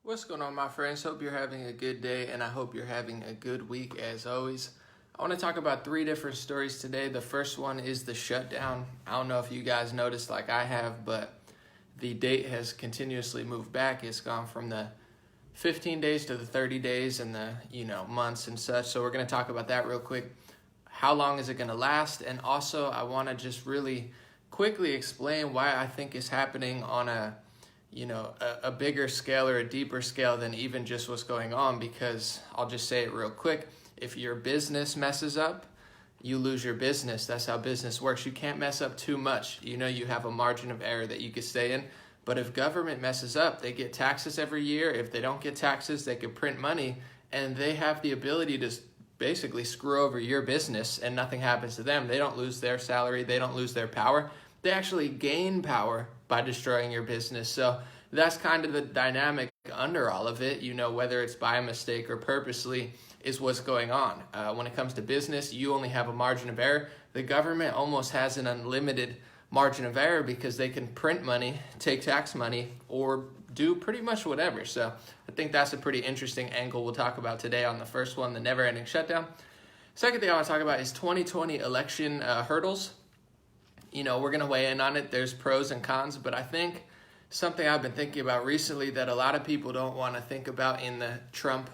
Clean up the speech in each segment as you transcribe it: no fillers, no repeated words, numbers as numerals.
What's going on, my friends? Hope you're having a good day, and I hope you're having a good week as always. I want to talk about three different stories today. The first one is the shutdown. I don't know if you guys noticed like I have, but the date has continuously moved back. It's gone from the 15 days to the 30 days and the, months and such. So we're going to talk about that real quick. How long is it going to last? And also, I want to just really quickly explain why I think it's happening on a bigger scale or a deeper scale than even just what's going on, because I'll just say it real quick. If your business messes up, you lose your business. That's how business works. You can't mess up too much. You have a margin of error that you could stay in. But if government messes up, they get taxes every year. If they don't get taxes, they could print money, and they have the ability to basically screw over your business and nothing happens to them. They don't lose their salary. They don't lose their power. They actually gain power by destroying your business. So that's kind of the dynamic under all of it, whether it's by mistake or purposely, is what's going on. When it comes to business, you only have a margin of error. The government almost has an unlimited margin of error because they can print money, take tax money, or do pretty much whatever. So I think that's a pretty interesting angle we'll talk about today on the first one, the never-ending shutdown. Second thing I want to talk about is 2020 election hurdles. We're going to weigh in on it. There's pros and cons, but I think something I've been thinking about recently that a lot of people don't want to think about in the Trump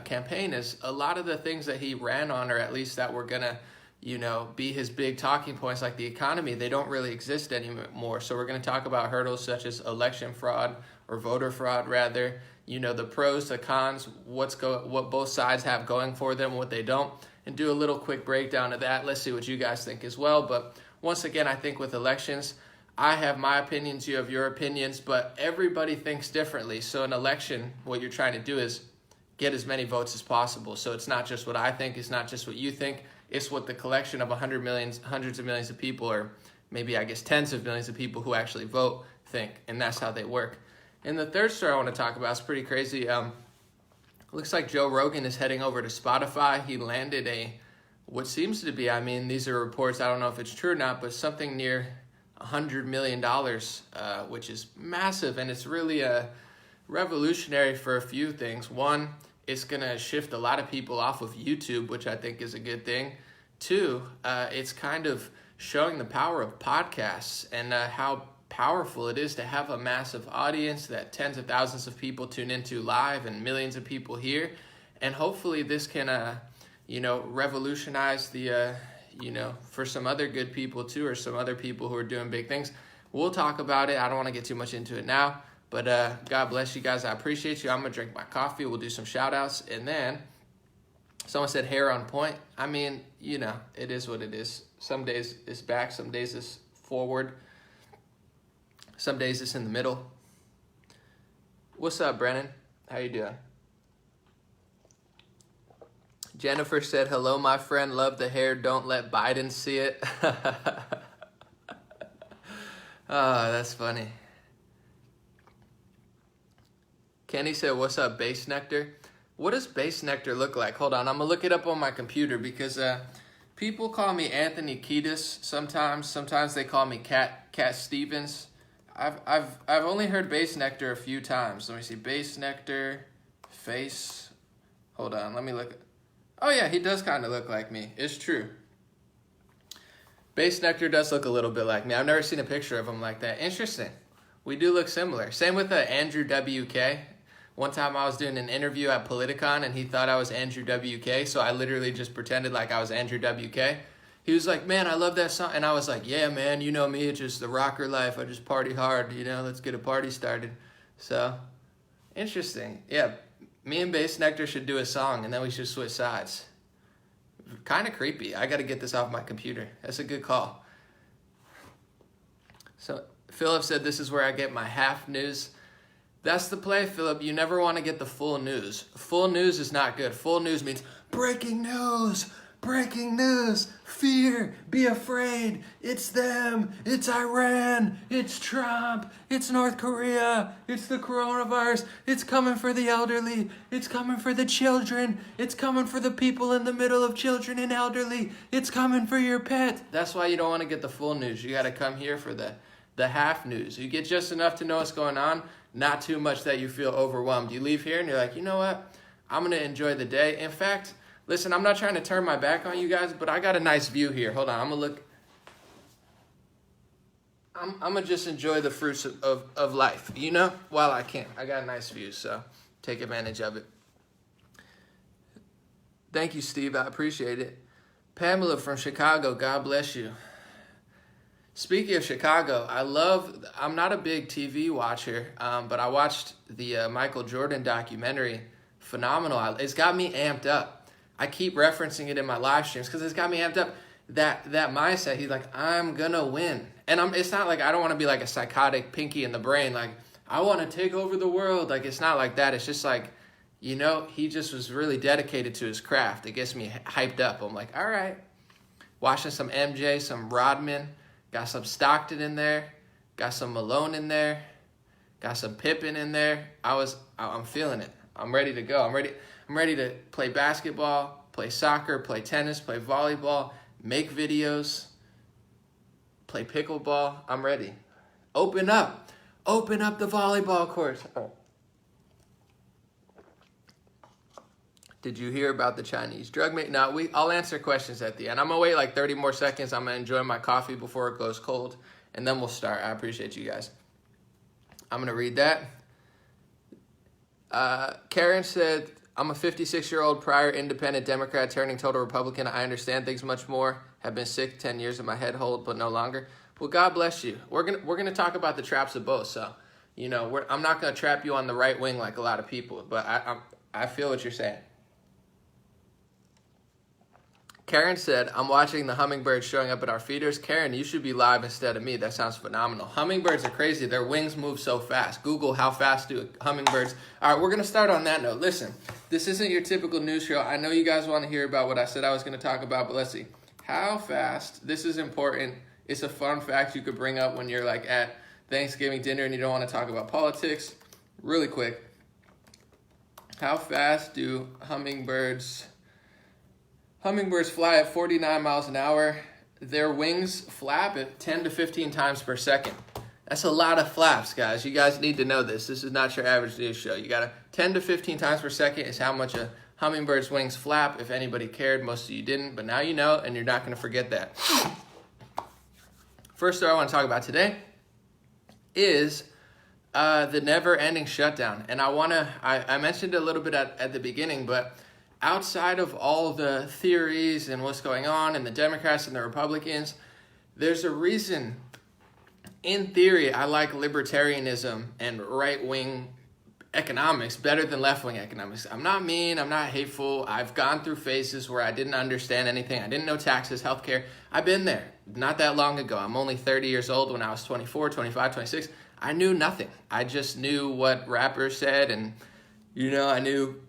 campaign is a lot of the things that he ran on, or at least that were going to, be his big talking points, like the economy, they don't really exist anymore. So we're going to talk about hurdles such as election fraud, or voter fraud rather, the pros, the cons, what both sides have going for them, what they don't, and do a little quick breakdown of that. Let's see what you guys think as well. But once again, I think with elections, I have my opinions, you have your opinions, but everybody thinks differently. So an election, what you're trying to do is get as many votes as possible. So it's not just what I think, it's not just what you think, it's what the collection of hundreds of millions of people, or maybe tens of millions of people who actually vote think, and that's how they work. And the third story I want to talk about is pretty crazy. Looks like Joe Rogan is heading over to Spotify. He landed what seems to be, these are reports, I don't know if it's true or not, but something near $100 million, which is massive, and it's really revolutionary for a few things. One, it's going to shift a lot of people off of YouTube, which I think is a good thing. Two, it's kind of showing the power of podcasts and how powerful it is to have a massive audience that tens of thousands of people tune into live and millions of people hear. And hopefully this can revolutionize the, for some other good people too, or some other people who are doing big things. We'll talk about it. I don't want to get too much into it now, but God bless you guys. I appreciate you. I'm going to drink my coffee. We'll do some shout outs. And then someone said hair on point. It is what it is. Some days it's back. Some days it's forward. Some days it's in the middle. What's up, Brennan? How you doing? Jennifer said, hello, my friend. Love the hair. Don't let Biden see it. Oh, that's funny. Kenny said, what's up, Base Nectar? What does Base Nectar look like? Hold on. I'm going to look it up on my computer because people call me Anthony Kiedis sometimes. Sometimes they call me Cat Stevens. I've only heard Base Nectar a few times. Let me see. Base Nectar, face. Hold on. Let me look. Oh, yeah, he does kind of look like me. It's true. Base Nectar does look a little bit like me. I've never seen a picture of him like that. Interesting. We do look similar. Same with Andrew WK. One time I was doing an interview at Politicon, and he thought I was Andrew WK, so I literally just pretended like I was Andrew WK. He was like, man, I love that song. And I was like, yeah, man, you know me. It's just the rocker life. I just party hard, let's get a party started. So, interesting. Yeah. Me and Base Nectar should do a song, and then we should switch sides. Kind of creepy. I got to get this off my computer. That's a good call. So Philip said this is where I get my half news. That's the play, Philip. You never want to get the full news. Full news is not good. Full news means breaking news. Breaking news, fear, be afraid, it's them, it's Iran, it's Trump, it's North Korea, it's the coronavirus, it's coming for the elderly, it's coming for the children, it's coming for the people in the middle of children and elderly, it's coming for your pet. That's why you don't want to get the full news. You got to come here for the half news. You get just enough to know what's going on. not too much that you feel overwhelmed. You leave here and you're like, you know what? I'm going to enjoy the day. In fact, listen, I'm not trying to turn my back on you guys, but I got a nice view here. Hold on, I'm going to look. I'm going to just enjoy the fruits of life, you know, while I can. I got a nice view, so take advantage of it. Thank you, Steve. I appreciate it. Pamela from Chicago, God bless you. Speaking of Chicago, I'm not a big TV watcher, but I watched the Michael Jordan documentary. Phenomenal. It's got me amped up. I keep referencing it in my live streams because it's got me amped up. That mindset, he's like, I'm going to win. And it's not like I don't want to be like a psychotic pinky in the brain, like, I want to take over the world. Like, it's not like that. It's just like, you know, he just was really dedicated to his craft. It gets me hyped up. I'm like, all right. Watching some MJ, some Rodman, got some Stockton in there, got some Malone in there, got some Pippen in there. I'm feeling it. I'm ready to go. I'm ready to play basketball, play soccer, play tennis, play volleyball, make videos, play pickleball. I'm ready. Open up the volleyball courts. Oh. Did you hear about the Chinese drug mate? No, I'll answer questions at the end. I'm going to wait like 30 more seconds. I'm going to enjoy my coffee before it goes cold, and then we'll start. I appreciate you guys. I'm going to read that. Karen said, I'm a 56-year-old prior independent Democrat turning total Republican. I understand things much more. Have been sick 10 years in my head hold, but no longer. Well, God bless you. We're gonna talk about the traps of both. So, you know, I'm not going to trap you on the right wing like a lot of people, but I feel what you're saying. Karen said, I'm watching the hummingbirds showing up at our feeders. Karen, you should be live instead of me. That sounds phenomenal. Hummingbirds are crazy. Their wings move so fast. Google how fast do hummingbirds. All right, we're going to start on that note. Listen, this isn't your typical news show. I know you guys want to hear about what I said I was going to talk about, but let's see. How fast, this is important. It's a fun fact you could bring up when you're like at Thanksgiving dinner and you don't want to talk about politics. Really quick. How fast do hummingbirds fly at 49 miles an hour. Their wings flap at 10 to 15 times per second. That's a lot of flaps, guys. You guys need to know this. This is not your average news show. You got 10 to 15 times per second is how much a hummingbird's wings flap. If anybody cared, most of you didn't, but now you know, and you're not going to forget that. First story I want to talk about today is the never-ending shutdown. And I mentioned it a little bit at the beginning, but outside of all the theories and what's going on and the Democrats and the Republicans, there's a reason. In theory, I like libertarianism and right-wing economics better than left-wing economics. I'm not mean. I'm not hateful. I've gone through phases where I didn't understand anything. I didn't know taxes, healthcare. I've been there not that long ago. I'm only 30 years old. When I was 24, 25, 26, I knew nothing. I just knew what rappers said, and, you know, I knew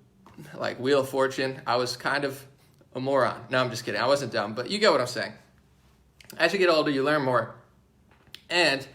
like Wheel of Fortune. I was kind of a moron. No, I'm just kidding. I wasn't dumb, but you get what I'm saying. As you get older, you learn more. And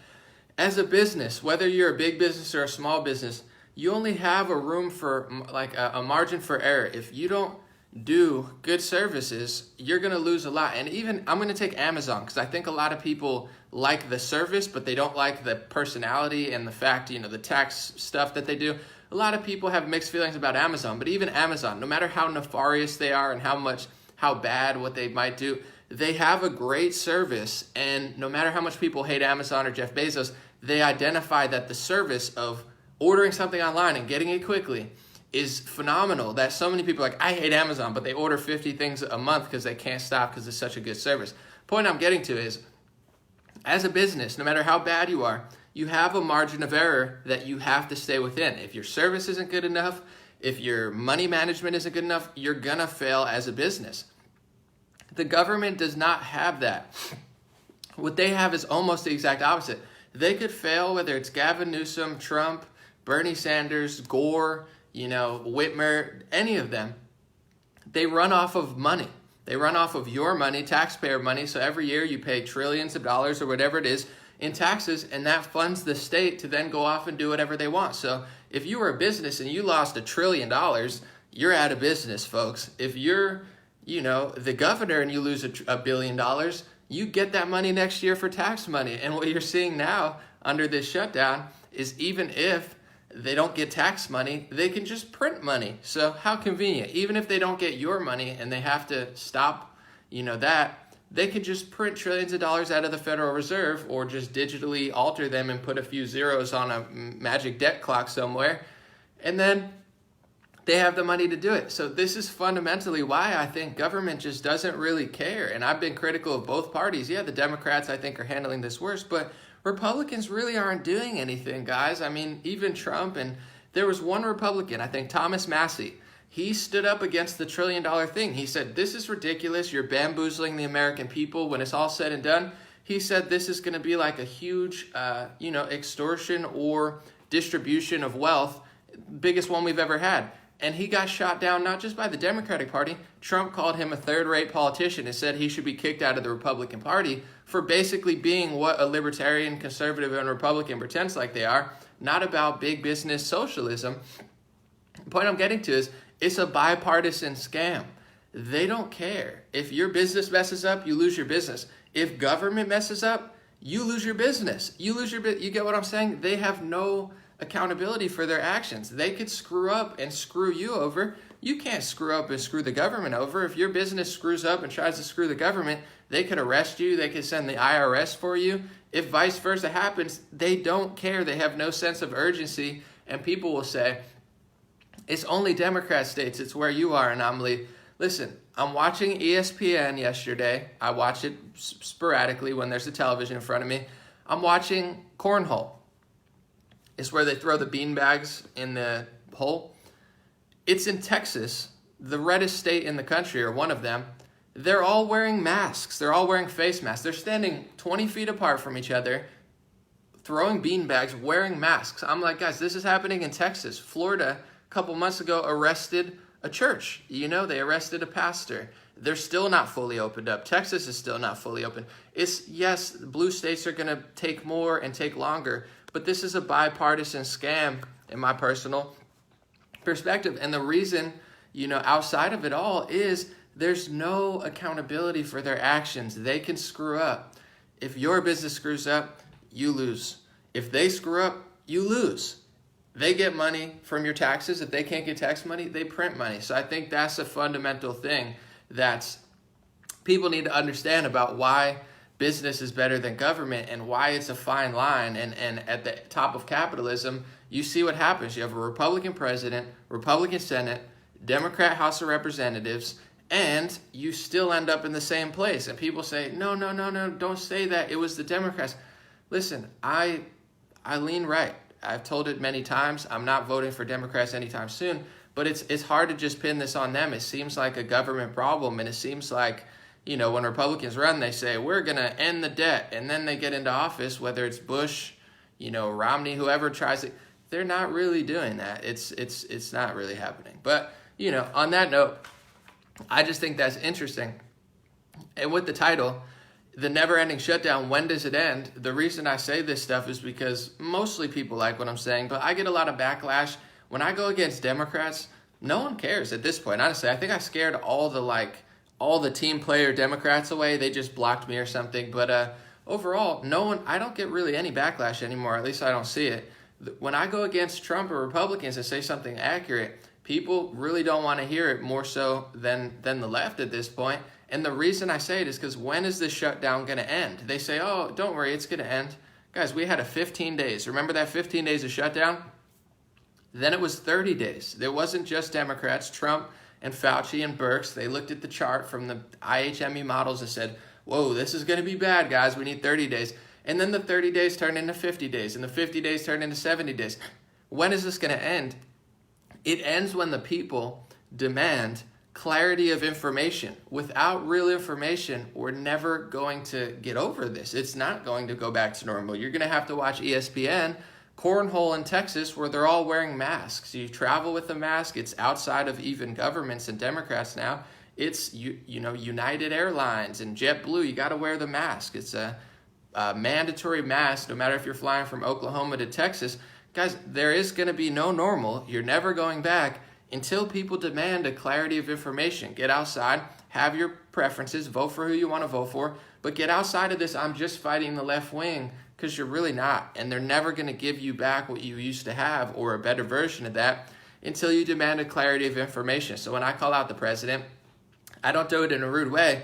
as a business, whether you're a big business or a small business, you only have a room for like a margin for error. If you don't do good services, you're going to lose a lot. And even I'm going to take Amazon because I think a lot of people like the service, but they don't like the personality and the fact, you know, the tax stuff that they do. A lot of people have mixed feelings about Amazon, but even Amazon, no matter how nefarious they are and how bad what they might do, they have a great service. And no matter how much people hate Amazon or Jeff Bezos, they identify that the service of ordering something online and getting it quickly is phenomenal. That so many people are like, I hate Amazon, but they order 50 things a month because they can't stop because it's such a good service. Point I'm getting to is, as a business, no matter how bad you are, you have a margin of error that you have to stay within. If your service isn't good enough, if your money management isn't good enough, you're going to fail as a business. The government does not have that. What they have is almost the exact opposite. They could fail, whether it's Gavin Newsom, Trump, Bernie Sanders, Gore, you know, Whitmer, any of them. They run off of money. They run off of your money, taxpayer money. So every year you pay trillions of dollars or whatever it is in taxes, and that funds the state to then go off and do whatever they want. So if you were a business and you lost $1 trillion, you're out of business, folks. If you're, you know, the governor and you lose $1 billion, you get that money next year for tax money. And what you're seeing now under this shutdown is even if they don't get tax money, they can just print money. So how convenient. Even if they don't get your money and they have to stop, that, they can just print trillions of dollars out of the Federal Reserve or just digitally alter them and put a few zeros on a magic debt clock somewhere. And then they have the money to do it. So this is fundamentally why I think government just doesn't really care. And I've been critical of both parties. Yeah, the Democrats, I think, are handling this worse, but Republicans really aren't doing anything, guys. I mean, even Trump, and there was one Republican, I think Thomas Massey, he stood up against the $1 trillion thing. He said, this is ridiculous. You're bamboozling the American people. When it's all said and done, he said this is going to be like a huge, extortion or distribution of wealth, biggest one we've ever had. And he got shot down not just by the Democratic Party. Trump called him a third-rate politician and said he should be kicked out of the Republican Party for basically being what a libertarian, conservative, and Republican pretends like they are, not about big business socialism. The point I'm getting to is it's a bipartisan scam. They don't care. If your business messes up, you lose your business. If government messes up, you lose your business. You get what I'm saying? They have no accountability for their actions. They could screw up and screw you over. You can't screw up and screw the government over. If your business screws up and tries to screw the government, they could arrest you. They could send the IRS for you. If vice versa happens, they don't care. They have no sense of urgency. And people will say, it's only Democrat states. It's where you are, anomaly. Listen, I'm watching ESPN yesterday. I watch it sporadically when there's a television in front of me. I'm watching cornhole. It's where they throw the bean bags in the hole. It's in Texas, the reddest state in the country, or one of them. They're all wearing masks. They're all wearing face masks. They're standing 20 feet apart from each other, throwing bean bags, wearing masks. I'm like, guys, this is happening in Texas. Florida, a couple months ago, arrested a church. They arrested a pastor. They're still not fully opened up. Texas is still not fully open. Yes, blue states are going to take more and take longer, but this is a bipartisan scam in my personal perspective. And the reason, outside of it all is there's no accountability for their actions. They can screw up. If your business screws up, you lose. If they screw up, you lose. They get money from your taxes. If they can't get tax money, they print money. So I think that's a fundamental thing that people need to understand about why business is better than government and why it's a fine line. And at the top of capitalism, you see what happens. You have a Republican president, Republican Senate, Democrat House of Representatives, and you still end up in the same place. And people say, no, don't say that. It was the Democrats. Listen, I lean right. I've told it many times. I'm not voting for Democrats anytime soon, but it's hard to just pin this on them. It seems like a government problem, and it seems like, when Republicans run, they say, we're going to end the debt, and then they get into office, whether it's Bush, Romney, whoever tries it, they're not really doing that. It's not really happening. But, on that note, I just think that's interesting. And with the title, The Never-Ending Shutdown, When Does It End? The reason I say this stuff is because mostly people like what I'm saying, but I get a lot of backlash. When I go against Democrats, no one cares at this point. Honestly, I think I scared all the team player Democrats away. They just blocked me or something. But overall, I don't get really any backlash anymore. At least I don't see it. When I go against Trump or Republicans and say something accurate, people really don't want to hear it more so than the left at this point. And the reason I say it is because when is this shutdown going to end? They say, oh, don't worry, it's going to end. Guys, we had 15 days. Remember that 15 days of shutdown? Then it was 30 days. There wasn't just Democrats. Trump and Fauci and Birx, they looked at the chart from the IHME models and said, whoa, this is going to be bad, guys. We need 30 days. And then the 30 days turned into 50 days, and the 50 days turned into 70 days. When is this going to end? It ends when the people demand clarity of information. Without real information, we're never going to get over this. It's not going to go back to normal. You're going to have to watch ESPN, cornhole in Texas, where they're all wearing masks. You travel with a mask. It's outside of even governments and Democrats now. It's United Airlines and JetBlue. You got to wear the mask. It's a mandatory mask, no matter if you're flying from Oklahoma to Texas. Guys, there is going to be no normal. You're never going back until people demand a clarity of information. Get outside, have your preferences, vote for who you want to vote for, but get outside of this, I'm just fighting the left wing because you're really not. And they're never going to give you back what you used to have or a better version of that until you demand a clarity of information. So when I call out the president, I don't do it in a rude way.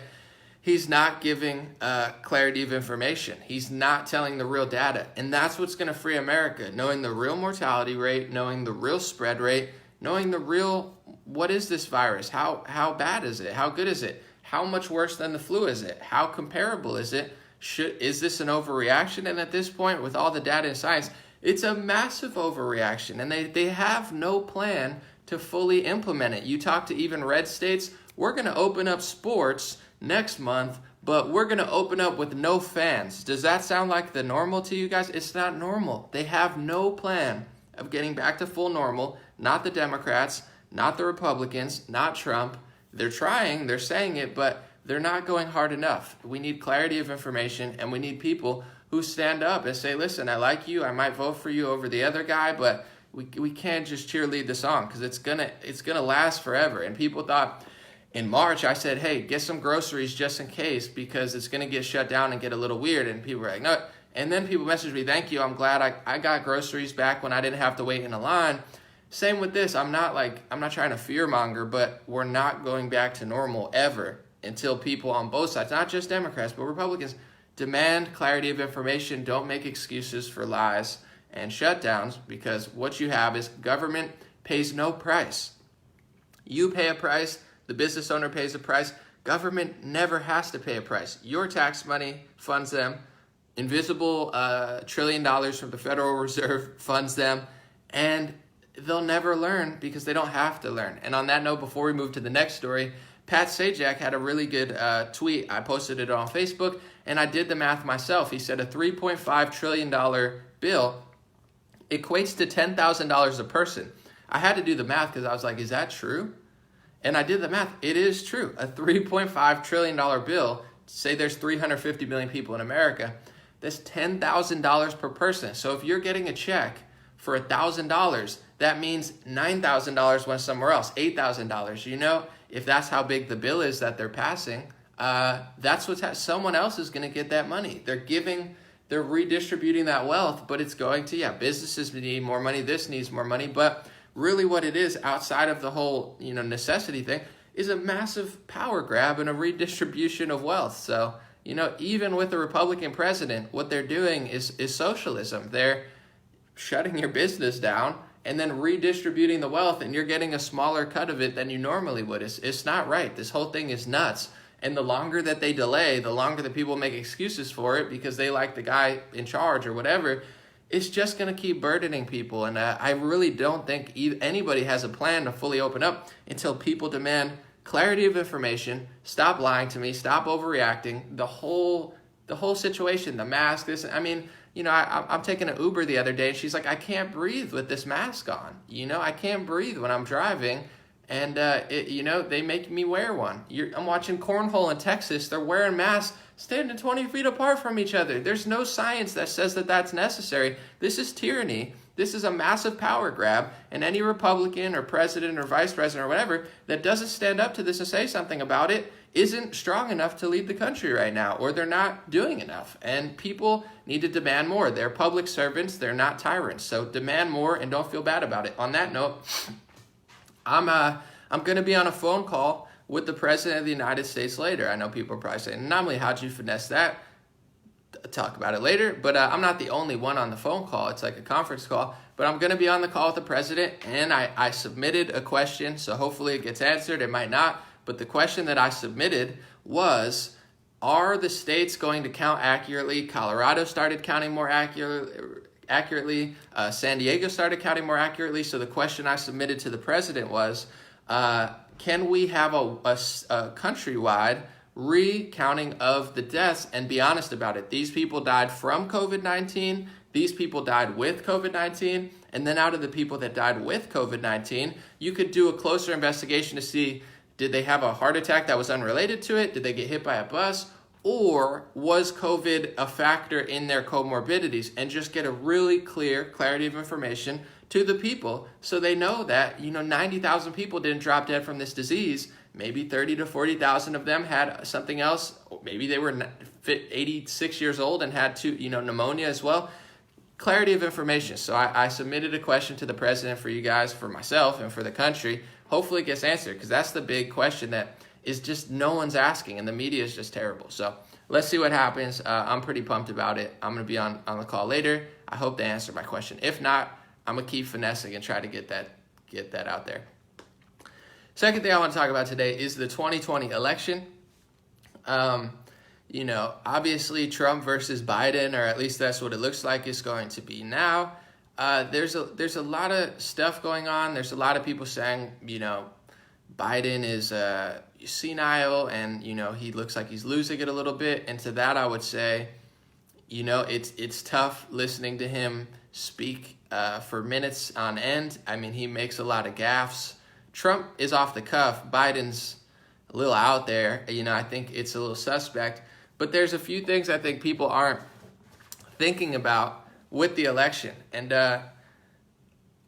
He's not giving clarity of information. He's not telling the real data. And that's what's going to free America, knowing the real mortality rate, knowing the real spread rate, knowing the real, what is this virus? How bad is it? How good is it? How much worse than the flu is it? How comparable is it? Is this an overreaction? And at this point, with all the data and science, it's a massive overreaction. And they have no plan to fully implement it. You talk to even red states, we're going to open up sports next month, but we're going to open up with no fans. Does that sound like the normal to you guys? It's not normal. They have no plan of getting back to full normal. Not the Democrats, not the Republicans, not Trump. They're trying, they're saying it, but they're not going hard enough. We need clarity of information, and we need people who stand up and say, listen, I like you, I might vote for you over the other guy, but we can't just cheerlead the song, because it's gonna last forever. And people thought, in March, I said, hey, get some groceries just in case, because it's going to get shut down and get a little weird. And people were like, no. And then people messaged me, thank you, I'm glad I got groceries back when I didn't have to wait in a line. Same with this. I'm not trying to fearmonger, but we're not going back to normal ever until people on both sides, not just Democrats, but Republicans, demand clarity of information. Don't make excuses for lies and shutdowns, because what you have is government pays no price. You pay a price. The business owner pays a price. Government never has to pay a price. Your tax money funds them. Invisible $1 trillion from the Federal Reserve funds them. And they'll never learn because they don't have to learn. And on that note, before we move to the next story, Pat Sajak had a really good tweet. I posted it on Facebook, and I did the math myself. He said a $3.5 trillion bill equates to $10,000 a person. I had to do the math because I was like, is that true? And I did the math. It is true. A $3.5 trillion bill, say there's 350 million people in America, that's $10,000 per person. So if you're getting a check for $1,000, that means $9,000 went somewhere else, $8,000. You know, if that's how big the bill is that they're passing, that's someone else is going to get that money. They're redistributing that wealth, but it's going to, businesses need more money, this needs more money, but really what it is, outside of the whole, necessity thing, is a massive power grab and a redistribution of wealth. So, even with the Republican president, what they're doing is socialism. They're shutting your business down and then redistributing the wealth, and you're getting a smaller cut of it than you normally would. It's not right. This whole thing is nuts. And the longer that they delay, the longer that people make excuses for it because they like the guy in charge or whatever, it's just going to keep burdening people. And I really don't think anybody has a plan to fully open up until people demand clarity of information, stop lying to me, stop overreacting. The whole situation, the mask, I'm taking an Uber the other day, and she's like, I can't breathe with this mask on. I can't breathe when I'm driving. And, they make me wear one. I'm watching cornhole in Texas. They're wearing masks, standing 20 feet apart from each other. There's no science that says that that's necessary. This is tyranny. This is a massive power grab. And any Republican or president or vice president or whatever that doesn't stand up to this and say something about it isn't strong enough to lead the country right now, or they're not doing enough. And people need to demand more. They're public servants. They're not tyrants. So demand more and don't feel bad about it. On that note, I'm going to be on a phone call with the President of the United States later. I know people are probably saying, Anomaly, how'd you finesse that? I'll talk about it later. But I'm not the only one on the phone call. It's like a conference call. But I'm going to be on the call with the President, and I submitted a question, so hopefully it gets answered. It might not. But the question that I submitted was, are the states going to count accurately? Colorado started counting more accurately. San Diego started counting more accurately. So the question I submitted to the president was, can we have a countrywide recounting of the deaths and be honest about it? These people died from COVID-19. These people died with COVID-19. And then out of the people that died with COVID-19, you could do a closer investigation to see, did they have a heart attack that was unrelated to it? Did they get hit by a bus? Or was COVID a factor in their comorbidities? And just get a really clarity of information to the people so they know that, 90,000 people didn't drop dead from this disease. Maybe 30 to 40,000 of them had something else. Maybe they were 86 years old and had pneumonia as well. Clarity of information. So I submitted a question to the president for you guys, for myself, and for the country. Hopefully it gets answered, because that's the big question that is just no one's asking, and the media is just terrible. So let's see what happens. I'm pretty pumped about it. I'm going to be on the call later. I hope they answer my question. If not, I'm going to keep finessing and try to get that out there. Second thing I want to talk about today is the 2020 election. Obviously Trump versus Biden, or at least that's what it looks like it's going to be now. There's a lot of stuff going on. There's a lot of people saying, Biden is senile, and he looks like he's losing it a little bit. And to that I would say, it's tough listening to him speak for minutes on end. I mean, he makes a lot of gaffes. Trump is off the cuff. Biden's a little out there. I think it's a little suspect. But there's a few things I think people aren't thinking about with the election. And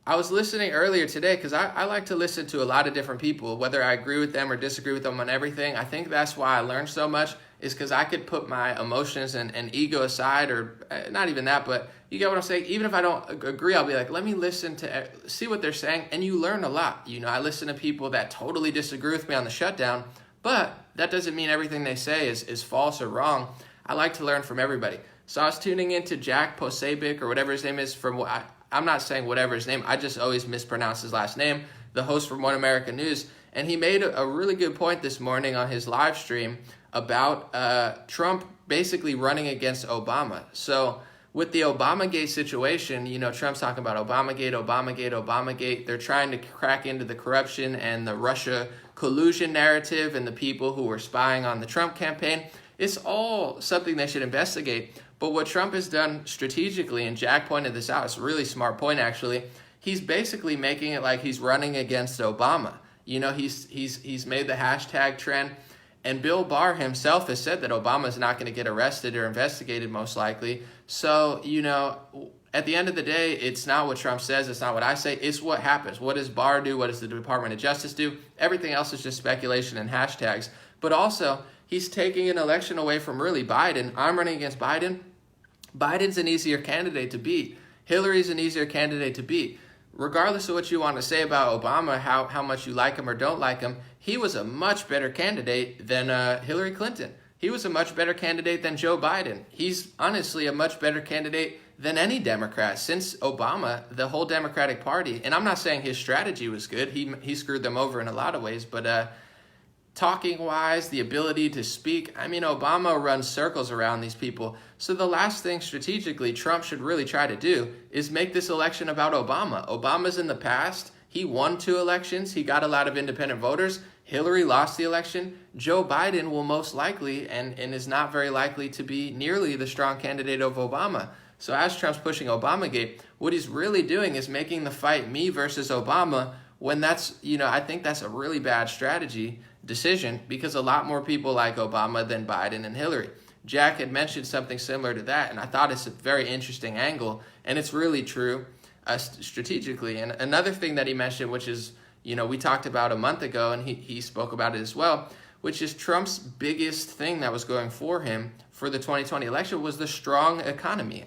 I was listening earlier today, because I like to listen to a lot of different people, whether I agree with them or disagree with them on everything. I think that's why I learned so much, is because I could put my emotions and ego aside, or not even that, but you get what I'm saying? Even if I don't agree, I'll be like, let me listen to see what they're saying, and you learn a lot. I listen to people that totally disagree with me on the shutdown, but that doesn't mean everything they say is false or wrong. I like to learn from everybody. So I was tuning into Jack Posobiec, or whatever his name is, from I'm not saying whatever his name, I just always mispronounce his last name, the host from One American News. And he made a really good point this morning on his live stream about Trump basically running against Obama. So with the Obamagate situation, Trump's talking about Obamagate. They're trying to crack into the corruption and the Russia collusion narrative and the people who were spying on the Trump campaign. It's all something they should investigate. But what Trump has done strategically, and Jack pointed this out, it's a really smart point actually, he's basically making it like he's running against Obama. He's made the hashtag trend, and Bill Barr himself has said that Obama's not going to get arrested or investigated most likely. So, at the end of the day, it's not what Trump says, it's not what I say, it's what happens. What does Barr do? What does the Department of Justice do? Everything else is just speculation and hashtags. But also, he's taking an election away from really Biden. I'm running against Biden. Biden's an easier candidate to beat. Hillary's an easier candidate to beat. Regardless of what you want to say about Obama, how much you like him or don't like him, he was a much better candidate than Hillary Clinton. He was a much better candidate than Joe Biden. He's honestly a much better candidate than any Democrat. Since Obama, the whole Democratic Party, and I'm not saying his strategy was good. He screwed them over in a lot of ways, but talking-wise, the ability to speak, Obama runs circles around these people. So the last thing strategically Trump should really try to do is make this election about Obama. Obama's in the past. He won 2 elections. He got a lot of independent voters. Hillary lost the election. Joe Biden will most likely and is not very likely to be nearly the strong candidate of Obama. So as Trump's pushing Obamagate, what he's really doing is making the fight me versus Obama, when that's, I think that's a really bad decision, because a lot more people like Obama than Biden and Hillary. Jack had mentioned something similar to that, and I thought it's a very interesting angle, and it's really true strategically. And another thing that he mentioned, which is, we talked about a month ago, and he spoke about it as well, which is Trump's biggest thing that was going for him for the 2020 election was the strong economy.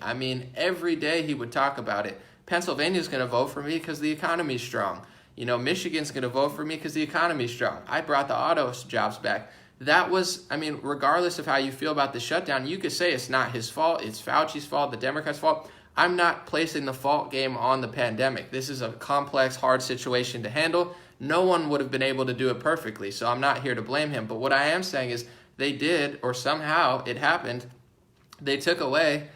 Every day he would talk about it. Pennsylvania's going to vote for me because the economy's strong. Michigan's going to vote for me because the economy's strong. I brought the auto jobs back. That was, regardless of how you feel about the shutdown, you could say it's not his fault, it's Fauci's fault, the Democrats' fault. I'm not placing the fault game on the pandemic. This is a complex, hard situation to handle. No one would have been able to do it perfectly, so I'm not here to blame him. But what I am saying is they did, or somehow it happened, they took away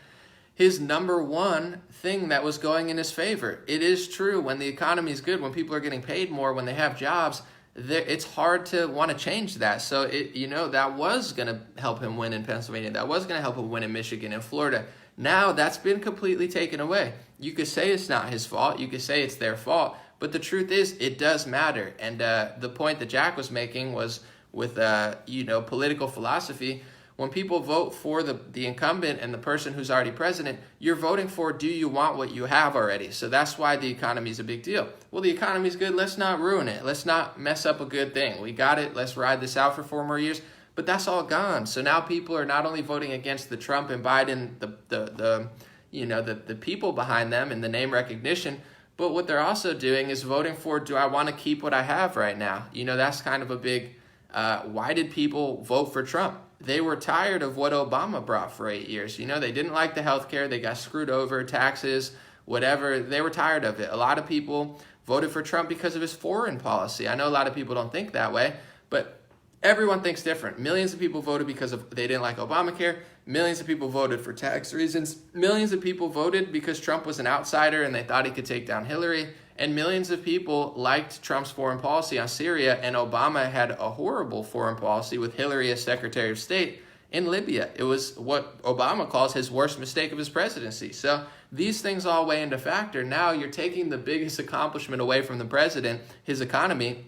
his number one thing that was going in his favor. It is true, when the economy is good, when people are getting paid more, when they have jobs, it's hard to want to change that. So that was going to help him win in Pennsylvania. That was going to help him win in Michigan and Florida. Now that's been completely taken away. You could say it's not his fault. You could say it's their fault. But the truth is, it does matter. And the point that Jack was making was with political philosophy. When people vote for the incumbent and the person who's already president, you're voting for, do you want what you have already? So that's why the economy is a big deal. Well, the economy's good. Let's not ruin it. Let's not mess up a good thing. We got it. Let's ride this out for 4 more years. But that's all gone. So now people are not only voting against the Trump and Biden, the people behind them and the name recognition, but what they're also doing is voting for, do I want to keep what I have right now? That's kind of a big, why did people vote for Trump? They were tired of what Obama brought for 8 years. They didn't like the healthcare. They got screwed over, taxes, whatever. They were tired of it. A lot of people voted for Trump because of his foreign policy. I know a lot of people don't think that way, but everyone thinks different. Millions of people voted because they didn't like Obamacare. Millions of people voted for tax reasons. Millions of people voted because Trump was an outsider and they thought he could take down Hillary. And millions of people liked Trump's foreign policy on Syria, and Obama had a horrible foreign policy with Hillary as Secretary of State in Libya. It was what Obama calls his worst mistake of his presidency. So these things all weigh into factor. Now you're taking the biggest accomplishment away from the president, his economy,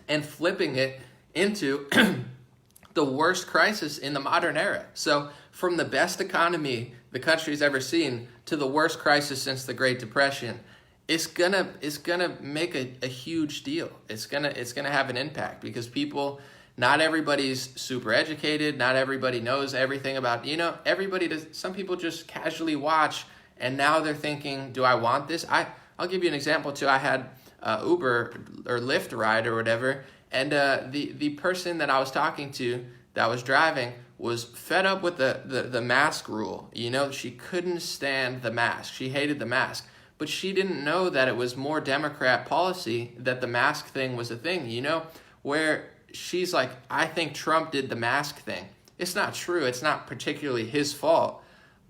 and flipping it into the worst crisis in the modern era. So from the best economy the country's ever seen to the worst crisis since the Great Depression, it's gonna make a huge deal. It's gonna have an impact because people, not everybody's super educated, not everybody knows everything about, everybody does. Some people just casually watch and now they're thinking, do I want this? I'll give you an example too. I had Uber or Lyft ride or whatever, and the person that I was talking to that was driving was fed up with the mask rule. She couldn't stand the mask. She hated the mask. But she didn't know that it was more Democrat policy that the mask thing was a thing, where she's like, I think Trump did the mask thing. It's not true. It's not particularly his fault.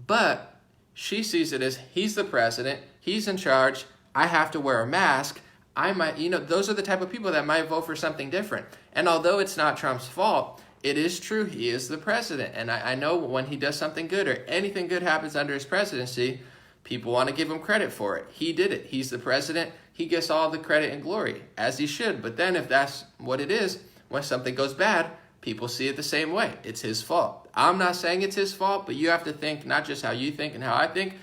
But she sees it as he's the president. He's in charge. I have to wear a mask. I might, those are the type of people that might vote for something different. And although it's not Trump's fault, it is true. He is the president. And I know when he does something good or anything good happens under his presidency, people want to give him credit for it. He did it. He's the president. He gets all the credit and glory, as he should. But then if that's what it is, when something goes bad, people see it the same way. It's his fault. I'm not saying it's his fault, but you have to think not just how you think and how I think,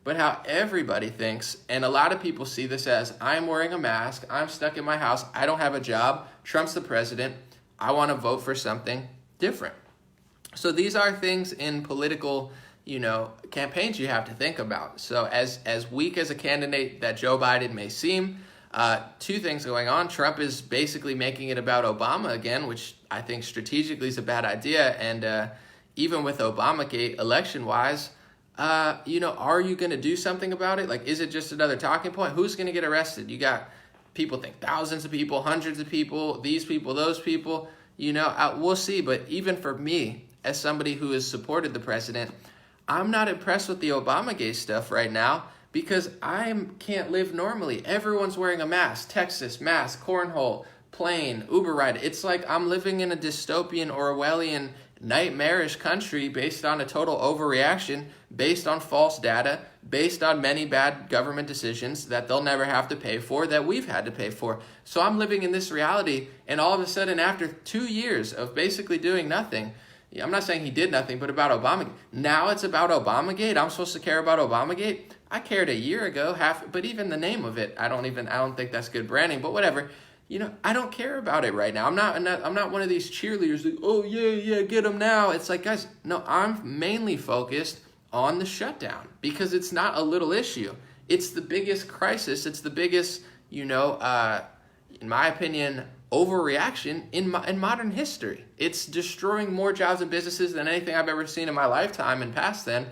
but how everybody thinks. And a lot of people see this as, I'm wearing a mask, I'm stuck in my house, I don't have a job, Trump's the president, I want to vote for something different. So these are things in political campaigns you have to think about. So as weak as a candidate that Joe Biden may seem, two things going on. Trump is basically making it about Obama again, which I think strategically is a bad idea. And even with Obamagate election-wise, are you going to do something about it? Like, is it just another talking point? Who's going to get arrested? You got people think thousands of people, hundreds of people, these people, those people, we'll see. But even for me, as somebody who has supported the president, I'm not impressed with the Obamagate stuff right now because I can't live normally. Everyone's wearing a mask. Texas, mask, cornhole, plane, Uber ride. It's like I'm living in a dystopian, Orwellian, nightmarish country based on a total overreaction, based on false data, based on many bad government decisions that they'll never have to pay for, that we've had to pay for. So I'm living in this reality, and all of a sudden, after 2 years of basically doing nothing, I'm not saying he did nothing, but about Obamagate. Now it's about Obamagate. I'm supposed to care about Obamagate. I cared a year ago, but even the name of it, I don't think that's good branding, but whatever. I don't care about it right now. I'm not one of these cheerleaders like, oh yeah, get them now. It's like, guys, no, I'm mainly focused on the shutdown because it's not a little issue. It's the biggest crisis. It's the biggest, in my opinion, overreaction in modern history. It's destroying more jobs and businesses than anything I've ever seen in my lifetime and past then.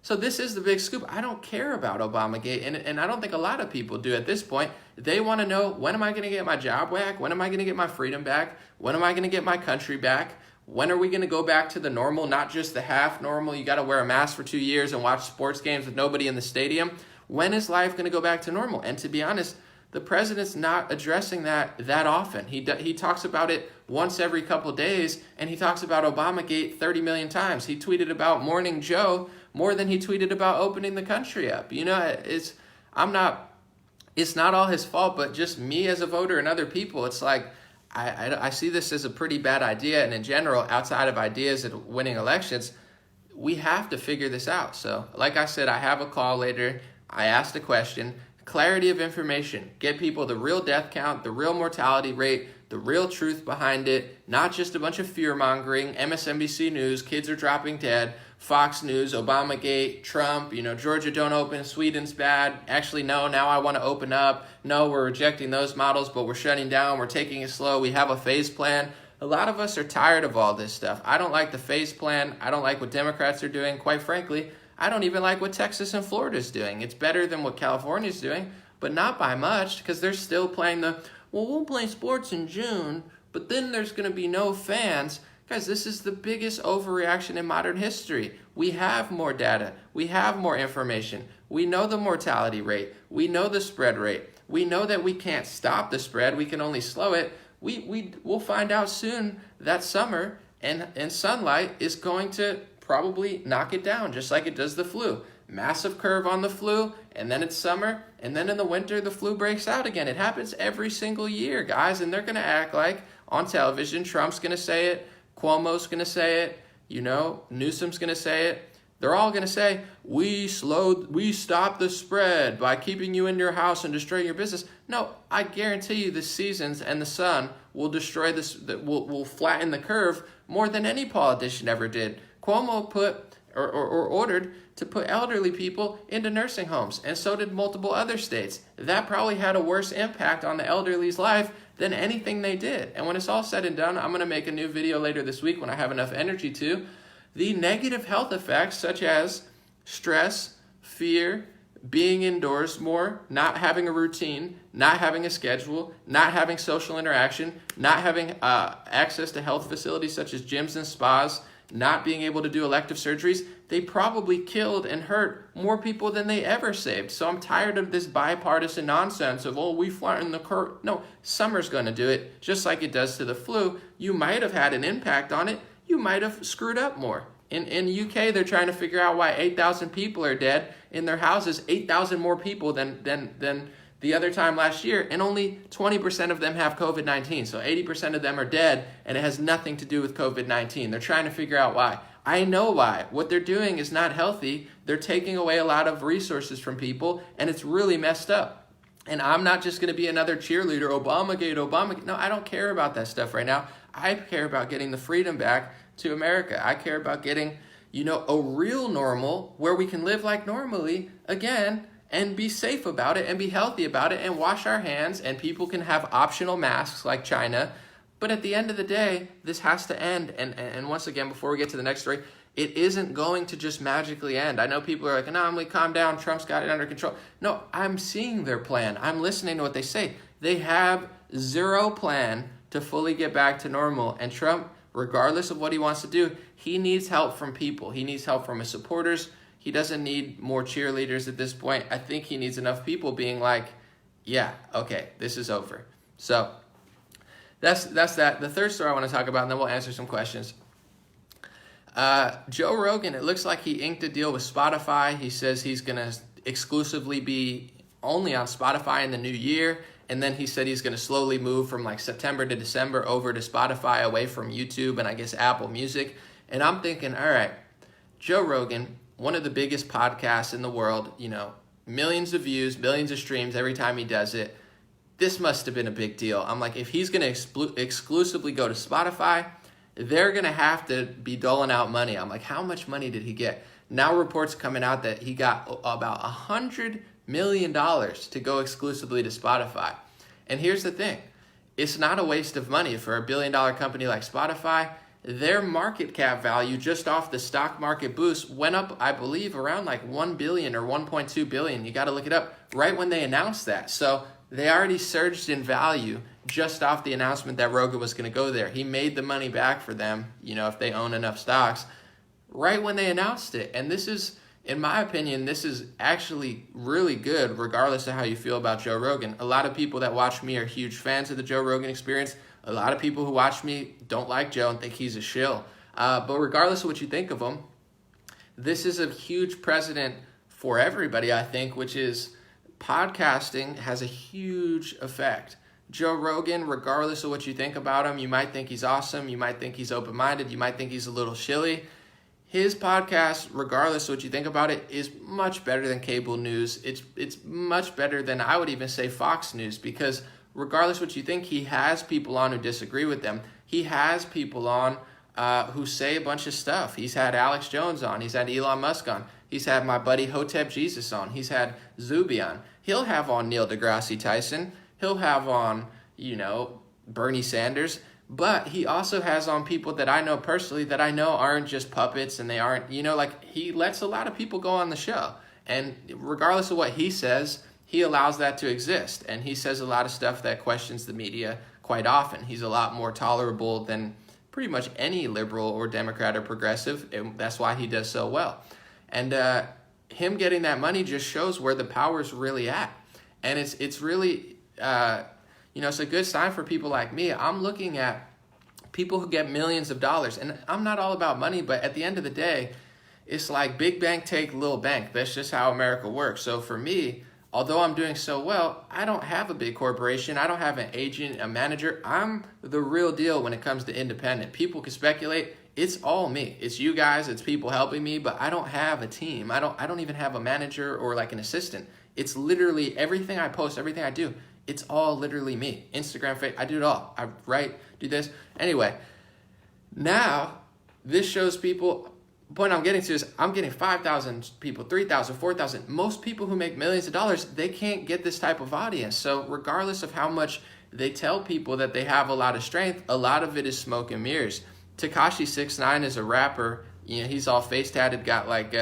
So this is the big scoop. I don't care about Obamagate, and I don't think a lot of people do at this point. They want to know, when am I going to get my job back? When am I going to get my freedom back? When am I going to get my country back? When are we going to go back to the normal, not just the half normal? You got to wear a mask for 2 years and watch sports games with nobody in the stadium. When is life going to go back to normal? And to be honest, the president's not addressing that often. He talks about it once every couple days, and he talks about Obamagate 30 million times. He tweeted about Morning Joe more than he tweeted about opening the country up. It's not all his fault, but just me as a voter and other people, it's like, I see this as a pretty bad idea. And in general, outside of ideas and winning elections, we have to figure this out. So like I said, I have a call later. I asked a question. clarity of information. Get people the real death count, the real mortality rate, the real truth behind it, not just a bunch of fear-mongering, MSNBC News, kids are dropping dead, Fox News, Obamagate, Trump, Georgia don't open, Sweden's bad. Actually, no, now I want to open up. No, we're rejecting those models, but we're shutting down. We're taking it slow. We have a phase plan. A lot of us are tired of all this stuff. I don't like the phase plan. I don't like what Democrats are doing. Quite frankly, I don't even like what Texas and Florida is doing. It's better than what California is doing, but not by much, because they're still playing we'll play sports in June, but then there's going to be no fans. Guys, this is the biggest overreaction in modern history. We have more data. We have more information. We know the mortality rate. We know the spread rate. We know that we can't stop the spread. We can only slow it. We'll find out soon that summer and sunlight is going to probably knock it down, just like it does the flu. Massive curve on the flu, and then it's summer, and then in the winter the flu breaks out again. It happens every single year, guys, and they're going to act like on television, Trump's going to say it, Cuomo's going to say it, Newsom's going to say it. They're all going to say, we stopped the spread by keeping you in your house and destroying your business. No, I guarantee you the seasons and the sun will destroy this, will flatten the curve more than any politician ever did. Cuomo ordered to put elderly people into nursing homes, and so did multiple other states. That probably had a worse impact on the elderly's life than anything they did. And when it's all said and done, I'm going to make a new video later this week when I have enough energy to. The negative health effects, such as stress, fear, being indoors more, not having a routine, not having a schedule, not having social interaction, not having access to health facilities such as gyms and spas, not being able to do elective surgeries, they probably killed and hurt more people than they ever saved. So I'm tired of this bipartisan nonsense of, we flatten the curve. No, summer's going to do it, just like it does to the flu. You might have had an impact on it. You might have screwed up more. In UK, they're trying to figure out why 8,000 people are dead in their houses, 8,000 more people than the other time last year, and only 20% of them have COVID-19. So 80% of them are dead, and it has nothing to do with COVID-19. They're trying to figure out why. I know why. What they're doing is not healthy. They're taking away a lot of resources from people, and it's really messed up. And I'm not just going to be another cheerleader, Obamagate. No, I don't care about that stuff right now. I care about getting the freedom back to America. I care about getting, a real normal where we can live like normally again and be safe about it and be healthy about it and wash our hands, and people can have optional masks like China. But at the end of the day, this has to end. And once again, before we get to the next story, it isn't going to just magically end. I know people are like, no, Emily, calm down. Trump's got it under control. No, I'm seeing their plan. I'm listening to what they say. They have zero plan to fully get back to normal. And Trump, regardless of what he wants to do, he needs help from people. He needs help from his supporters. He doesn't need more cheerleaders at this point. I think he needs enough people being like, yeah, okay, this is over. So that's that. The third story I want to talk about, and then we'll answer some questions. Joe Rogan, it looks like he inked a deal with Spotify. He says he's going to exclusively be only on Spotify in the new year. And then he said he's going to slowly move from like September to December over to Spotify, away from YouTube and I guess Apple Music. And I'm thinking, all right, Joe Rogan, one of the biggest podcasts in the world, millions of views, millions of streams every time he does it. This must have been a big deal. I'm like, if he's going to exclusively go to Spotify, they're going to have to be doling out money. I'm like, how much money did he get? Now reports coming out that he got about $100 million to go exclusively to Spotify. And here's the thing. It's not a waste of money for a billion-dollar company like Spotify. Their market cap value just off the stock market boost went up, I believe, around like 1 billion or 1.2 billion. You got to look it up right when they announced that. So they already surged in value just off the announcement that Rogan was going to go there. He made the money back for them, if they own enough stocks, right when they announced it. And this is, in my opinion, this is actually really good, regardless of how you feel about Joe Rogan. A lot of people that watch me are huge fans of the Joe Rogan Experience. A lot of people who watch me don't like Joe and think he's a shill. But regardless of what you think of him, this is a huge precedent for everybody, I think, which is podcasting has a huge effect. Joe Rogan, regardless of what you think about him, you might think he's awesome, you might think he's open-minded, you might think he's a little shilly. his podcast, regardless of what you think about it, is much better than cable news. It's much better than, I would even say, Fox News, because regardless of what you think, he has people on who disagree with them. He has people on who say a bunch of stuff. He's had Alex Jones on. He's had Elon Musk on. He's had my buddy Hotep Jesus on. He's had Zuby on. He'll have on Neil deGrasse Tyson. He'll have on, Bernie Sanders. But he also has on people that I know personally that I know aren't just puppets, and they aren't, he lets a lot of people go on the show. And regardless of what he says, he allows that to exist. And he says a lot of stuff that questions the media quite often. He's a lot more tolerable than pretty much any liberal or Democrat or progressive, and that's why he does so well. And him getting that money just shows where the power's really at. And it's really... it's a good sign for people like me. I'm looking at people who get millions of dollars, and I'm not all about money, but at the end of the day, it's like big bank take little bank. That's just how America works. So for me, although I'm doing so well, I don't have a big corporation. I don't have an agent, a manager. I'm the real deal when it comes to independent. People can speculate. It's all me. It's you guys. It's people helping me, but I don't have a team. I don't even have a manager or like an assistant. It's literally everything I post, everything I do. It's all literally me. Instagram, Facebook, I do it all. I write, do this. Anyway, now this shows people, the point I'm getting to is I'm getting 5,000 people, 3,000, 4,000. Most people who make millions of dollars, they can't get this type of audience. So regardless of how much they tell people that they have a lot of strength, a lot of it is smoke and mirrors. Tekashi 6ix9ine is a rapper. He's all face tatted, got like,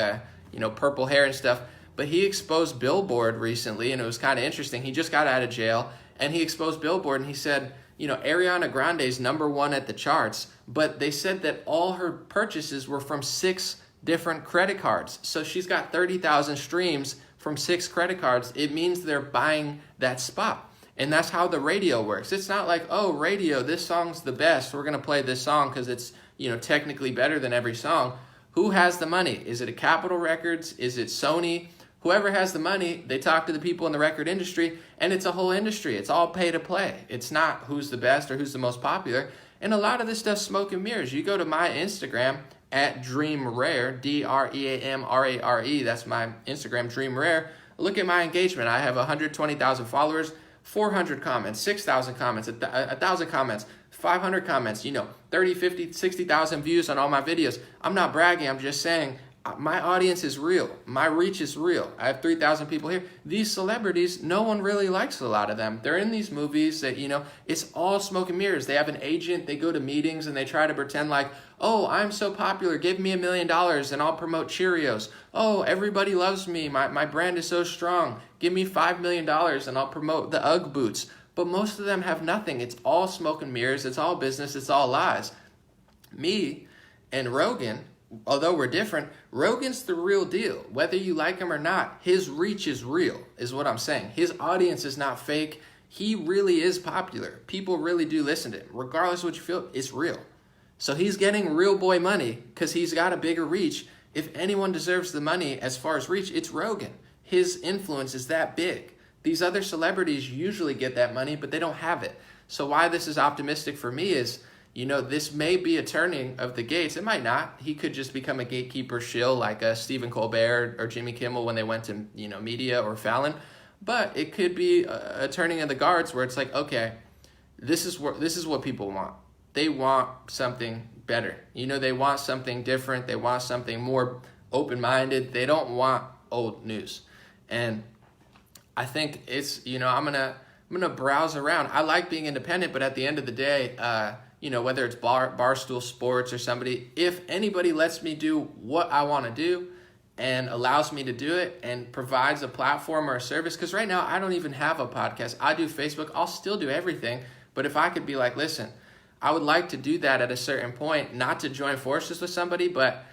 purple hair and stuff. But he exposed Billboard recently, and it was kind of interesting. He just got out of jail, and he exposed Billboard, and he said, Ariana Grande's #1 at the charts, but they said that all her purchases were from 6 different credit cards. So she's got 30,000 streams from 6 credit cards. It means they're buying that spot. And that's how the radio works. It's not like, oh, radio, this song's the best. We're going to play this song because it's, technically better than every song. Who has the money? Is it a Capitol Records? Is it Sony? Whoever has the money, they talk to the people in the record industry, and it's a whole industry. It's all pay to play. It's not who's the best or who's the most popular. And a lot of this stuff's smoke and mirrors. You go to my Instagram at DreamRare, DreamRare. That's my Instagram, DreamRare. Look at my engagement. I have 120,000 followers, 400 comments, 6,000 comments, 1,000 comments, 500 comments, 30, 50, 60,000 views on all my videos. I'm not bragging. I'm just saying, my audience is real. My reach is real. I have 3,000 people here. These celebrities, no one really likes a lot of them. They're in these movies that, it's all smoke and mirrors. They have an agent. They go to meetings and they try to pretend like, oh, I'm so popular. Give me $1 million and I'll promote Cheerios. Oh, everybody loves me. My brand is so strong. Give me $5 million and I'll promote the UGG boots. But most of them have nothing. It's all smoke and mirrors. It's all business. It's all lies. Me and Rogan, although we're different, Rogan's the real deal. Whether you like him or not, his reach is real, is what I'm saying. His audience is not fake. He really is popular. People really do listen to him. Regardless of what you feel, it's real. So he's getting real boy money because he's got a bigger reach. If anyone deserves the money as far as reach, it's Rogan. His influence is that big. These other celebrities usually get that money, but they don't have it. So why this is optimistic for me is, this may be a turning of the gates. It might not. He could just become a gatekeeper shill like Stephen Colbert or Jimmy Kimmel when they went to, media, or Fallon. But it could be a turning of the guards where it's like, okay, this is what people want. They want something better. They want something different. They want something more open-minded. They don't want old news. And I think it's, I'm gonna browse around. I like being independent, but at the end of the day, whether it's Barstool Sports or somebody, if anybody lets me do what I want to do and allows me to do it and provides a platform or a service, because right now I don't even have a podcast. I do Facebook. I'll still do everything. But if I could be like, listen, I would like to do that at a certain point, not to join forces with somebody, but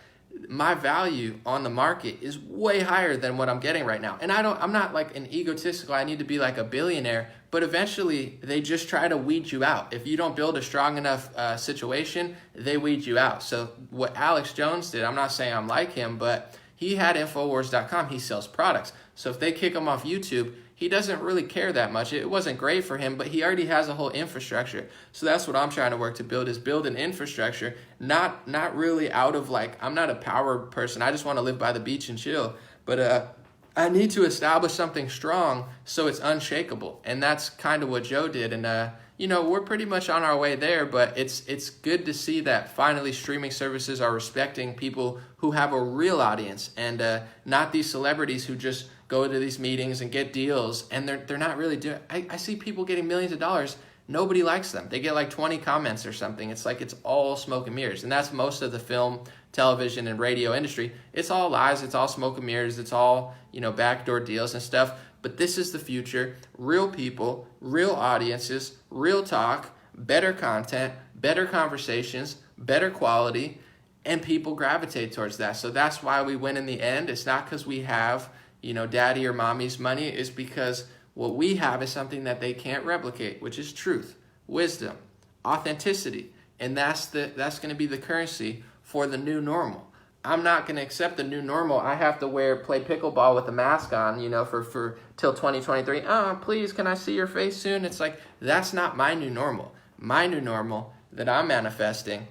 my value on the market is way higher than what I'm getting right now. And I'm not like an egotistical, I need to be like a billionaire, but eventually they just try to weed you out. If you don't build a strong enough situation, they weed you out. So what Alex Jones did, I'm not saying I'm like him, but he had Infowars.com. He sells products. So if they kick him off YouTube, he doesn't really care that much. It wasn't great for him, but he already has a whole infrastructure. So that's what I'm trying to work to build, is build an infrastructure, not really out of like, I'm not a power person. I just want to live by the beach and chill. But I need to establish something strong so it's unshakable. And that's kind of what Joe did. And, you know, we're pretty much on our way there, but it's good to see that finally streaming services are respecting people who have a real audience, and not these celebrities who just go to these meetings and get deals, and they're not really doing. I see people getting millions of dollars. Nobody likes them. They get like 20 comments or something. It's like it's all smoke and mirrors. And that's most of the film, television, and radio industry. It's all lies. It's all smoke and mirrors. It's all, you know, backdoor deals and stuff. But this is the future. Real people, real audiences, real talk, better content, better conversations, better quality, and people gravitate towards that. So that's why we win in the end. It's not because we have, you know, daddy or mommy's money. It's because what we have is something that they can't replicate, which is truth, wisdom, authenticity. And that's going to be the currency for the new normal. I'm not going to accept the new normal. I have to play pickleball with a mask on, you know, for till 2023. Oh, please, can I see your face soon? It's like, that's not my new normal. My new normal that I'm manifesting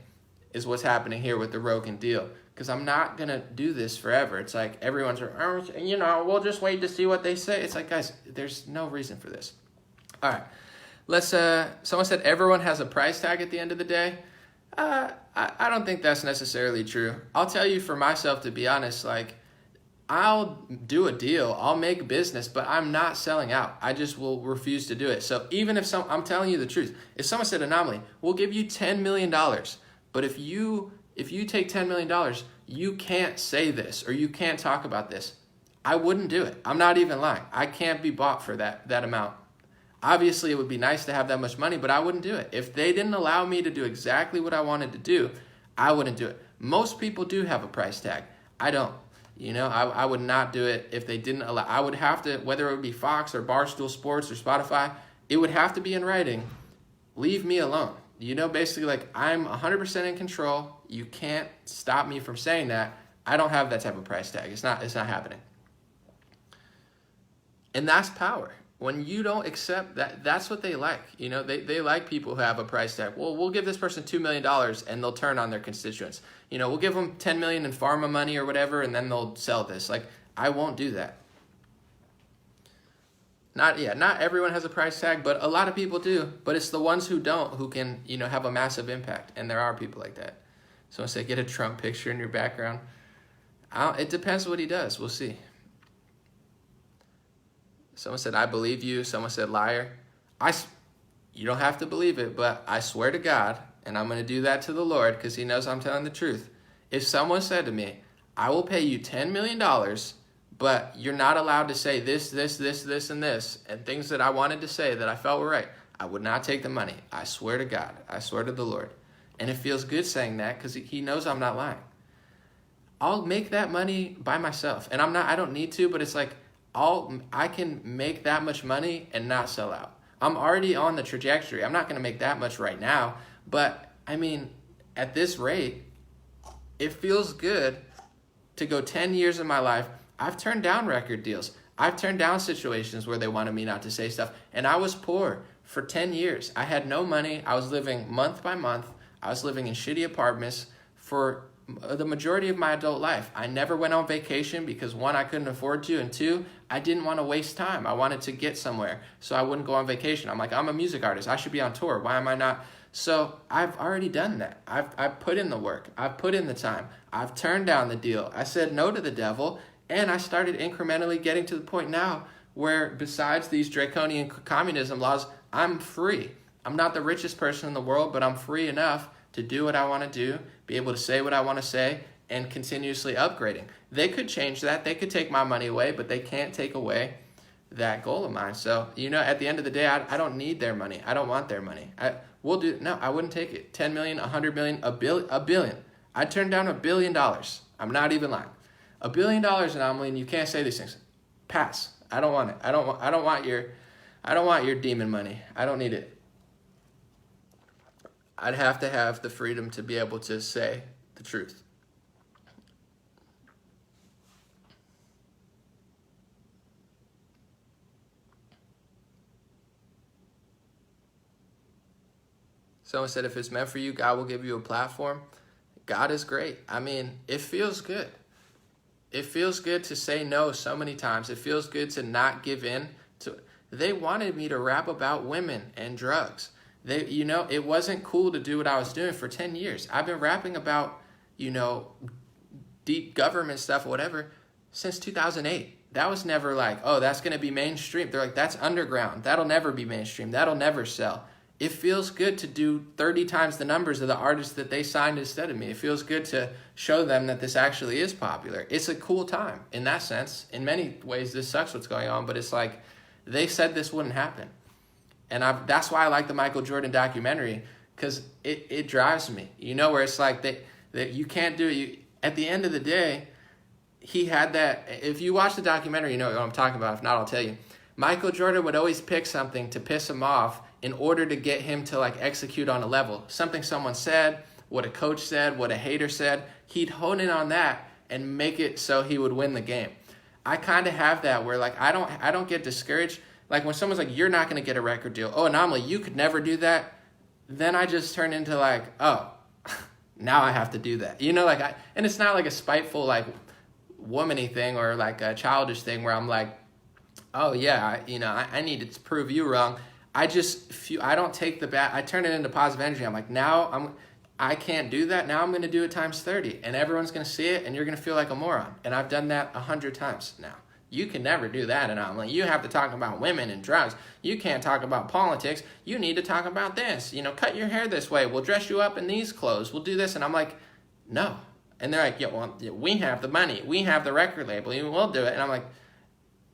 is what's happening here with the Rogan deal. Because I'm not going to do this forever. It's like everyone's, oh, you know, we'll just wait to see what they say. It's like, guys, there's no reason for this. All right. Someone said everyone has a price tag at the end of the day. I don't think that's necessarily true. I'll tell you for myself, to be honest, like, I'll do a deal, I'll make business, but I'm not selling out. I just will refuse to do it. So even if I'm telling you the truth, if someone said, Anomaly, we'll give you $10 million, but if you take $10 million, you can't say this or you can't talk about this, I wouldn't do it. I'm not even lying. I can't be bought for that amount. Obviously, it would be nice to have that much money, but I wouldn't do it. If they didn't allow me to do exactly what I wanted to do, I wouldn't do it. Most people do have a price tag. I don't. You know, I would not do it if they didn't allow. I would have to, whether it would be Fox or Barstool Sports or Spotify, it would have to be in writing. Leave me alone. You know, basically, like, I'm 100% in control. You can't stop me from saying that. I don't have that type of price tag. It's not happening. And that's power. When you don't accept that, that's what they like. You know, they like people who have a price tag. Well, we'll give this person $2 million and they'll turn on their constituents. You know, we'll give them $10 million in pharma money or whatever, and then they'll sell this. Like, I won't do that. Not everyone has a price tag, but a lot of people do. But it's the ones who don't who can, you know, have a massive impact. And there are people like that. Someone said, get a Trump picture in your background. It depends what he does. We'll see. Someone said, I believe you. Someone said, liar. You don't have to believe it, but I swear to God, and I'm going to do that to the Lord because he knows I'm telling the truth. If someone said to me, I will pay you $10 million, but you're not allowed to say this, and this, and things that I wanted to say that I felt were right, I would not take the money. I swear to God. I swear to the Lord. And it feels good saying that because he knows I'm not lying. I'll make that money by myself. And I don't need to, but it's like, I can make that much money and not sell out. I'm already on the trajectory. I'm not going to make that much right now, but I mean, at this rate, it feels good to go 10 years of my life. I've turned down record deals. I've turned down situations where they wanted me not to say stuff, and I was poor for 10 years. I had no money. I was living month by month. I was living in shitty apartments for the majority of my adult life. I never went on vacation because, one, I couldn't afford to, and two, I didn't want to waste time. I wanted to get somewhere, so I wouldn't go on vacation. I'm like, I'm a music artist. I should be on tour. Why am I not? So I've already done that. I've put in the work. I've put in the time. I've turned down the deal. I said no to the devil, and I started incrementally getting to the point now where, besides these draconian communism laws, I'm free. I'm not the richest person in the world, but I'm free enough to do what I want to do, be able to say what I want to say, and continuously upgrading. They could change that. They could take my money away, but they can't take away that goal of mine. So, you know, at the end of the day, I don't need their money. I don't want their money. I wouldn't take it. 10 million, 100 million, a billion. I'd turn down $1 billion. I'm not even lying. $1 billion, Anomaly, and you can't say these things. Pass. I don't want it. I don't want your demon money. I don't need it. I'd have to have the freedom to be able to say the truth. Someone said, if it's meant for you, God will give you a platform. God is great. I mean, it feels good. It feels good to say no so many times. It feels good to not give in to. They wanted me to rap about women and drugs. It wasn't cool to do what I was doing for 10 years. I've been rapping about, deep government stuff or whatever since 2008. That was never like, oh, that's going to be mainstream. They're like, that's underground. That'll never be mainstream. That'll never sell. It feels good to do 30 times the numbers of the artists that they signed instead of me. It feels good to show them that this actually is popular. It's a cool time in that sense. In many ways, this sucks what's going on, but it's like they said this wouldn't happen. And that's why I like the Michael Jordan documentary, because it drives me. Where it's like that you can't do it. At the end of the day, he had that. If you watch the documentary, you know what I'm talking about. If not, I'll tell you. Michael Jordan would always pick something to piss him off in order to get him to execute on a level. Something someone said, what a coach said, what a hater said. He'd hone in on that and make it so he would win the game. I kind of have that where I don't get discouraged. Like when someone's like, you're not going to get a record deal. Oh, Anomaly, you could never do that. Then I just turn into oh, now I have to do that. And it's not like a spiteful womany thing or a childish thing where I'm like, oh yeah, I need to prove you wrong. I don't take the bad. I turn it into positive energy. I'm like, I can't do that. Now I'm going to do it times 30, and everyone's going to see it, and you're going to feel like a moron. And I've done that 100 times now. You can never do that, and I'm like, you have to talk about women and drugs. You can't talk about politics. You need to talk about this. Cut your hair this way. We'll dress you up in these clothes. We'll do this, and I'm like, no. And they're like, we have the money. We have the record label. We'll do it. And I'm like,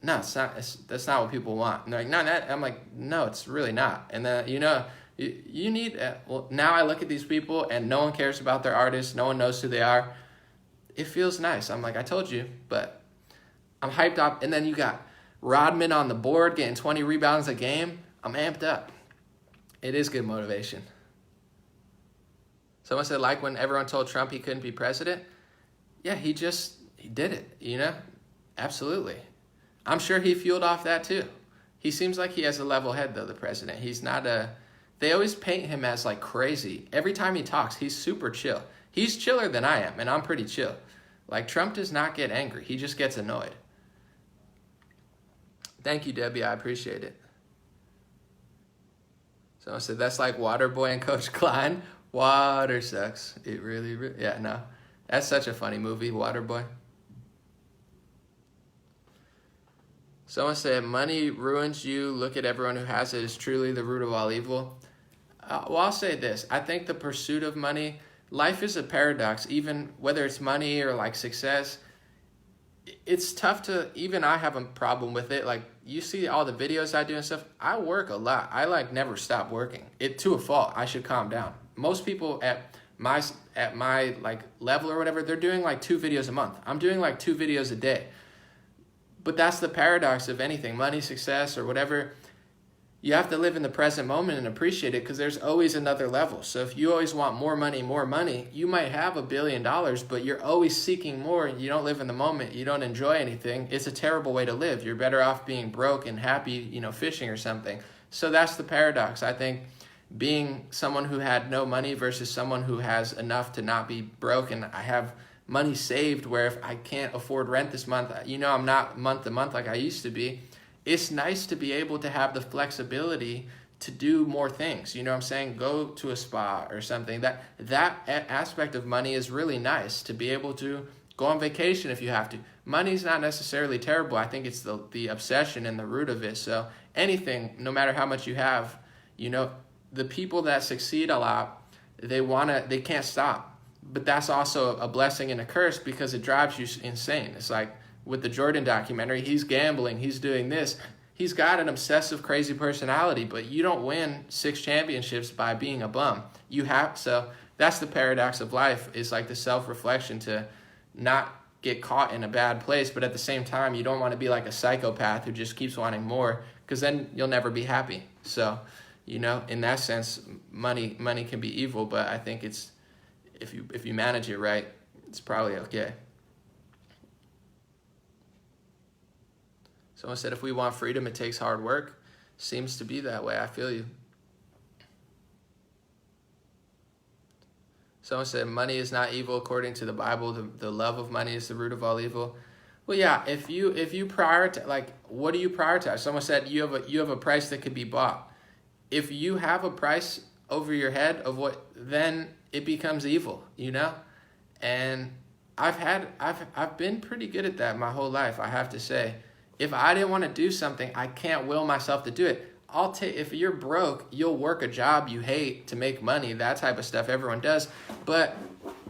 no, it's not. That's not what people want. And they're like, no, that. I'm like, no, it's really not. And then you need. Now I look at these people, and no one cares about their artists. No one knows who they are. It feels nice. I'm like, I told you, but I'm hyped up. And then you got Rodman on the board getting 20 rebounds a game. I'm amped up. It is good motivation. Someone said, like when everyone told Trump he couldn't be president. Yeah, he did it. Absolutely. I'm sure he fueled off that too. He seems like he has a level head though, the president. He's not they always paint him as crazy. Every time he talks, he's super chill. He's chiller than I am, and I'm pretty chill. Trump does not get angry. He just gets annoyed. Thank you, Debbie. I appreciate it. Someone said, that's like Waterboy and Coach Klein. Water sucks. It really, yeah, no. That's such a funny movie, Waterboy. Someone said, money ruins you. Look at everyone who has it is truly the root of all evil. Well, I'll say this. I think the pursuit of money, life is a paradox. Even whether it's money or success, it's tough to, even I have a problem with it. You see all the videos I do and stuff. I work a lot. I never stop working. To a fault. I should calm down. Most people at my level or whatever, they're doing 2 videos a month. I'm doing 2 videos a day. But that's the paradox of anything, money, success, or whatever. You have to live in the present moment and appreciate it because there's always another level. So if you always want more money, you might have $1 billion, but you're always seeking more. You don't live in the moment. You don't enjoy anything. It's a terrible way to live. You're better off being broke and happy, fishing or something. So that's the paradox. I think being someone who had no money versus someone who has enough to not be broke, and I have money saved where if I can't afford rent this month, I'm not month to month like I used to be. It's nice to be able to have the flexibility to do more things. You know what I'm saying? Go to a spa or something. That aspect of money is really nice, to be able to go on vacation if you have to. Money's not necessarily terrible. I think it's the obsession and the root of it. So anything, no matter how much you have, the people that succeed a lot, they can't stop. But that's also a blessing and a curse because it drives you insane. It's like with the Jordan documentary, he's gambling, he's doing this. He's got an obsessive, crazy personality, but you don't win 6 championships by being a bum. So that's the paradox of life, is the self-reflection to not get caught in a bad place, but at the same time, you don't want to be like a psychopath who just keeps wanting more, because then you'll never be happy. So, in that sense, money can be evil, but I think it's, if you manage it right, it's probably okay. Someone said, if we want freedom, it takes hard work. Seems to be that way. I feel you. Someone said money is not evil according to the Bible. The love of money is the root of all evil. Well, yeah, if you prioritize, like, what do you prioritize? Someone said you have a price that could be bought. If you have a price over your head of what, then it becomes evil, you know? And I've been pretty good at that my whole life, I have to say. If I didn't want to do something, I can't will myself to do it. If you're broke, you'll work a job you hate to make money, that type of stuff everyone does. But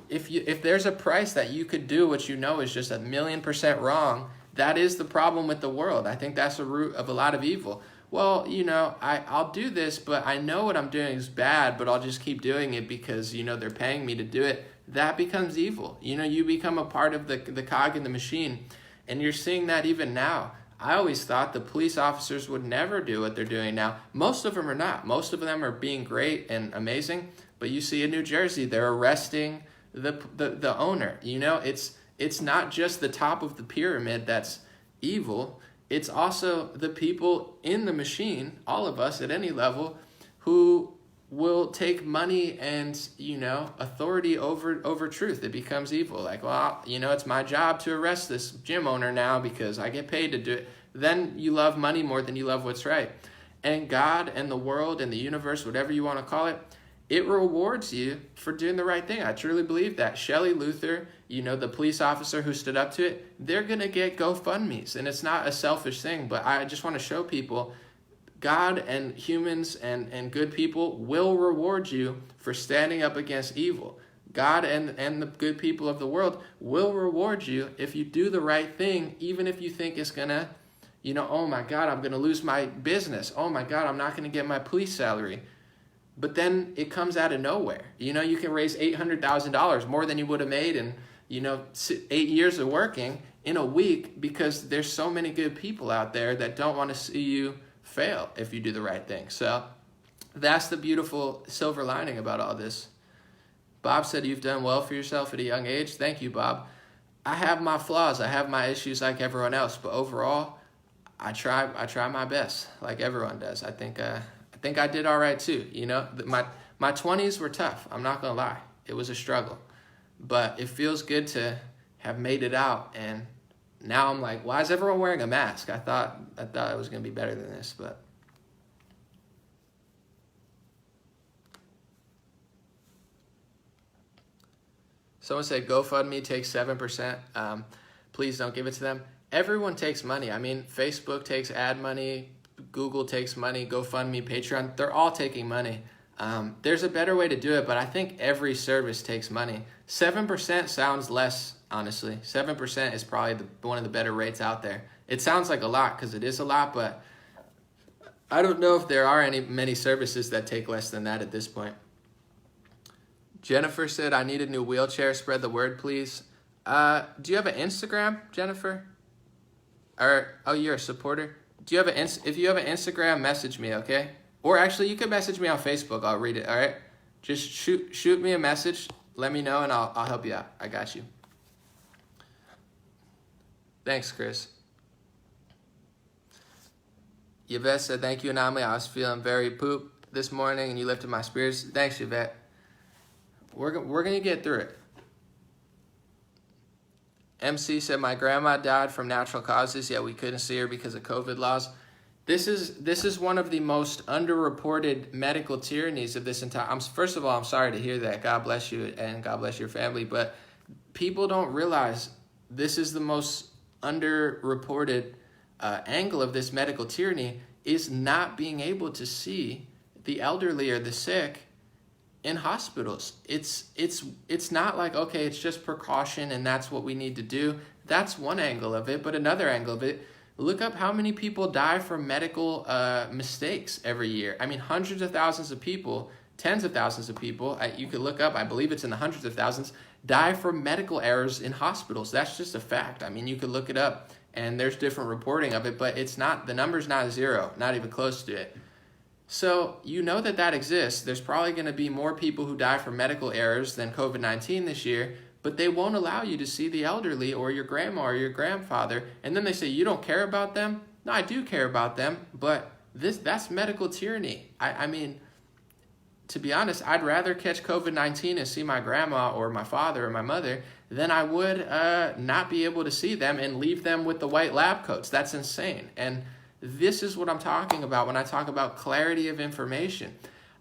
if there's a price that you could do what you know is just 1,000,000% wrong, that is the problem with the world. I think that's the root of a lot of evil. Well, you know, I'll do this, but I know what I'm doing is bad, but I'll just keep doing it because, you know, they're paying me to do it. That becomes evil. You know, you become a part of the cog in the machine, and you're seeing that even now. I always thought the police officers would never do what they're doing now. Most of them are not. Most of them are being great and amazing, but you see in New Jersey, they're arresting the owner. You know, it's not just the top of the pyramid that's evil. It's also the people in the machine, all of us at any level, who will take money and, you know, authority over truth. It becomes evil. Like, well, you know, it's my job to arrest this gym owner now because I get paid to do it. Then you love money more than you love what's right. And God and the world and the universe, whatever you want to call it, it rewards you for doing the right thing. I truly believe that. Shelley Luther, you know, the police officer who stood up to it, they're going to get GoFundMes. And it's not a selfish thing, but I just want to show people God and humans and good people will reward you for standing up against evil. God and the good people of the world will reward you if you do the right thing, even if you think it's going to, you know, oh my God, I'm going to lose my business. Oh my God, I'm not going to get my police salary. But then it comes out of nowhere. You know, you can raise $800,000, more than you would have made in, you know, 8 years of working in a week, because there's so many good people out there that don't want to see you fail if you do the right thing. So that's the beautiful silver lining about all this. Bob said you've done well for yourself at a young age. Thank you, Bob. I have my flaws. I have my issues like everyone else, but overall, I try my best like everyone does. I think I did all right too. You know, my 20s were tough. I'm not gonna lie. It was a struggle, but it feels good to have made it out. And now I'm like, why is everyone wearing a mask? I thought it was gonna be better than this, but. Someone said GoFundMe takes 7%. Please don't give it to them. Everyone takes money. I mean, Facebook takes ad money, Google takes money, GoFundMe, Patreon, they're all taking money. There's a better way to do it, but I think every service takes money. 7% sounds less, honestly. 7% is probably one of the better rates out there. It sounds like a lot because it is a lot, but I don't know if there are many services that take less than that at this point. Jennifer said, I need a new wheelchair. Spread the word, please. Do you have an Instagram, Jennifer? Or, oh, you're a supporter? If you have an Instagram, message me, okay? Or actually, you can message me on Facebook. I'll read it, all right? Just shoot me a message. Let me know, and I'll help you out. I got you. Thanks, Chris. Yvette said, thank you, Anomaly. I was feeling very poop this morning, and you lifted my spirits. Thanks, Yvette. We're going to get through it. MC said, my grandma died from natural causes, yet we couldn't see her because of COVID laws. This is one of the most underreported medical tyrannies of this entire... First of all, I'm sorry to hear that. God bless you and God bless your family. But people don't realize this is the most underreported angle of this medical tyranny, is not being able to see the elderly or the sick in hospitals. It's not like, okay, it's just precaution and that's what we need to do. That's one angle of it, but another angle of it, look up how many people die from medical mistakes every year. I mean, hundreds of thousands of people, tens of thousands of people, you could look up, I believe it's in the hundreds of thousands, die from medical errors in hospitals. That's just a fact. I mean, you could look it up and there's different reporting of it, but it's not, the number's not zero, not even close to it. So you know that exists. There's probably going to be more people who die from medical errors than COVID-19 this year, but they won't allow you to see the elderly or your grandma or your grandfather. And then they say, you don't care about them? No, I do care about them, but that's medical tyranny. I mean, to be honest, I'd rather catch COVID-19 and see my grandma or my father or my mother than I would not be able to see them and leave them with the white lab coats. That's insane. And this is what I'm talking about when I talk about clarity of information.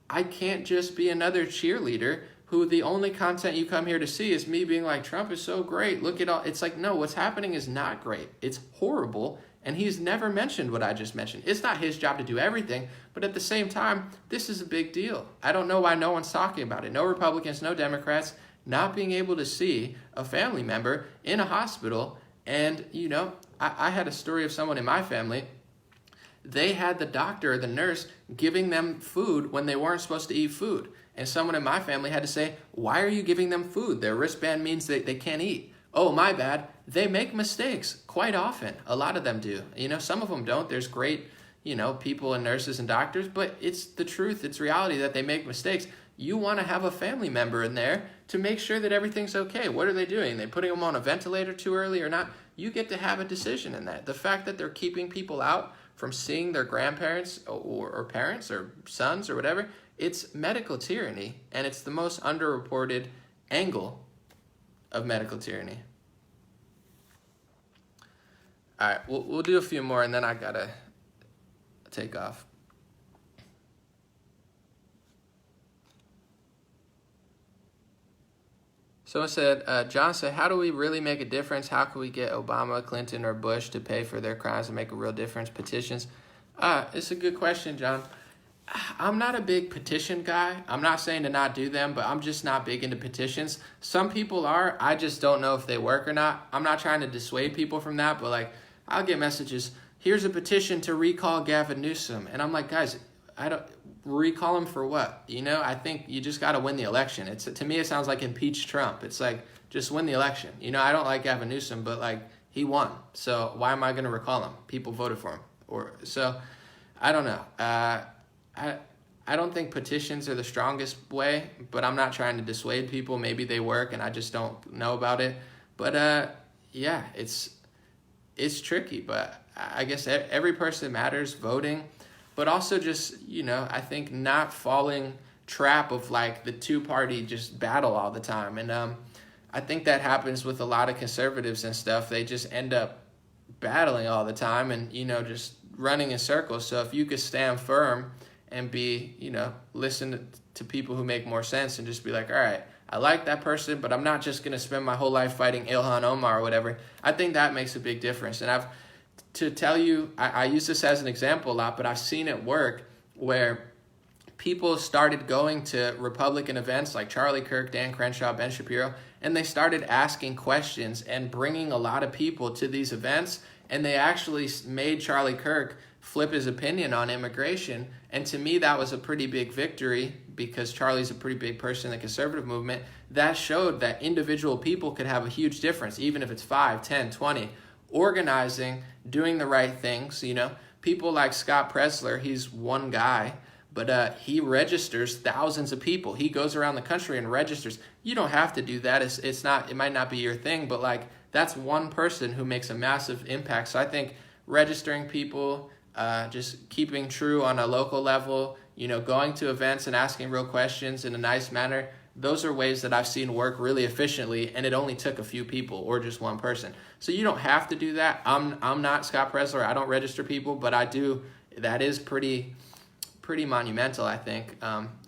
I can't just be another cheerleader who the only content you come here to see is me being like, Trump is so great, look at all. It's like, no, what's happening is not great. It's horrible. And he's never mentioned what I just mentioned. It's not his job to do everything, but at the same time, this is a big deal. I don't know why no one's talking about it. No Republicans, no Democrats, not being able to see a family member in a hospital. And, you know, I had a story of someone in my family. They had the doctor or the nurse giving them food when they weren't supposed to eat food. And someone in my family had to say, why are you giving them food? Their wristband means they can't eat. Oh, my bad. They make mistakes quite often. A lot of them do. You know, some of them don't. There's great, you know, people and nurses and doctors, but it's the truth. It's reality that they make mistakes. You want to have a family member in there to make sure that everything's okay. What are they doing? Are they putting them on a ventilator too early or not? You get to have a decision in that. The fact that they're keeping people out from seeing their grandparents or parents or sons or whatever, it's medical tyranny, and it's the most underreported angle of medical tyranny. All right, we'll do a few more, and then I gotta take off. Someone said, John said, how do we really make a difference? How can we get Obama, Clinton, or Bush to pay for their crimes and make a real difference? Petitions. It's a good question, John. I'm not a big petition guy. I'm not saying to not do them, but I'm just not big into petitions. Some people are. I just don't know if they work or not. I'm not trying to dissuade people from that, but like, I'll get messages, here's a petition to recall Gavin Newsom. And I'm like, guys, I don't recall him for what? You know, I think you just got to win the election. To me, it sounds like impeach Trump. It's like, just win the election. You know, I don't like Gavin Newsom, but like, he won. So why am I going to recall him? People voted for him. So I don't know. I don't think petitions are the strongest way, but I'm not trying to dissuade people. Maybe they work and I just don't know about it. But yeah, it's tricky, but I guess every person matters, voting, but also just, you know, I think not falling trap of like the two-party just battle all the time. And I think that happens with a lot of conservatives and stuff. They just end up battling all the time and, you know, just running in circles. So if you could stand firm and be, you know, listen to people who make more sense and just be like, all right, I like that person, but I'm not just going to spend my whole life fighting Ilhan Omar or whatever. I think that makes a big difference. And to tell you, I use this as an example a lot, but I've seen it work where people started going to Republican events like Charlie Kirk, Dan Crenshaw, Ben Shapiro, and they started asking questions and bringing a lot of people to these events. And they actually made Charlie Kirk flip his opinion on immigration. And to me, that was a pretty big victory because Charlie's a pretty big person in the conservative movement. That showed that individual people could have a huge difference, even if it's 5, 10, 20. Organizing, doing the right things, you know. People like Scott Presler, he's one guy, but he registers thousands of people. He goes around the country and registers. You don't have to do that. It might not be your thing, but like that's one person who makes a massive impact. So I think registering people, just keeping true on a local level, you know, going to events and asking real questions in a nice manner. Those are ways that I've seen work really efficiently, and it only took a few people or just one person. So you don't have to do that. I'm not Scott Presler. I don't register people, but I do. That is pretty monumental, I think,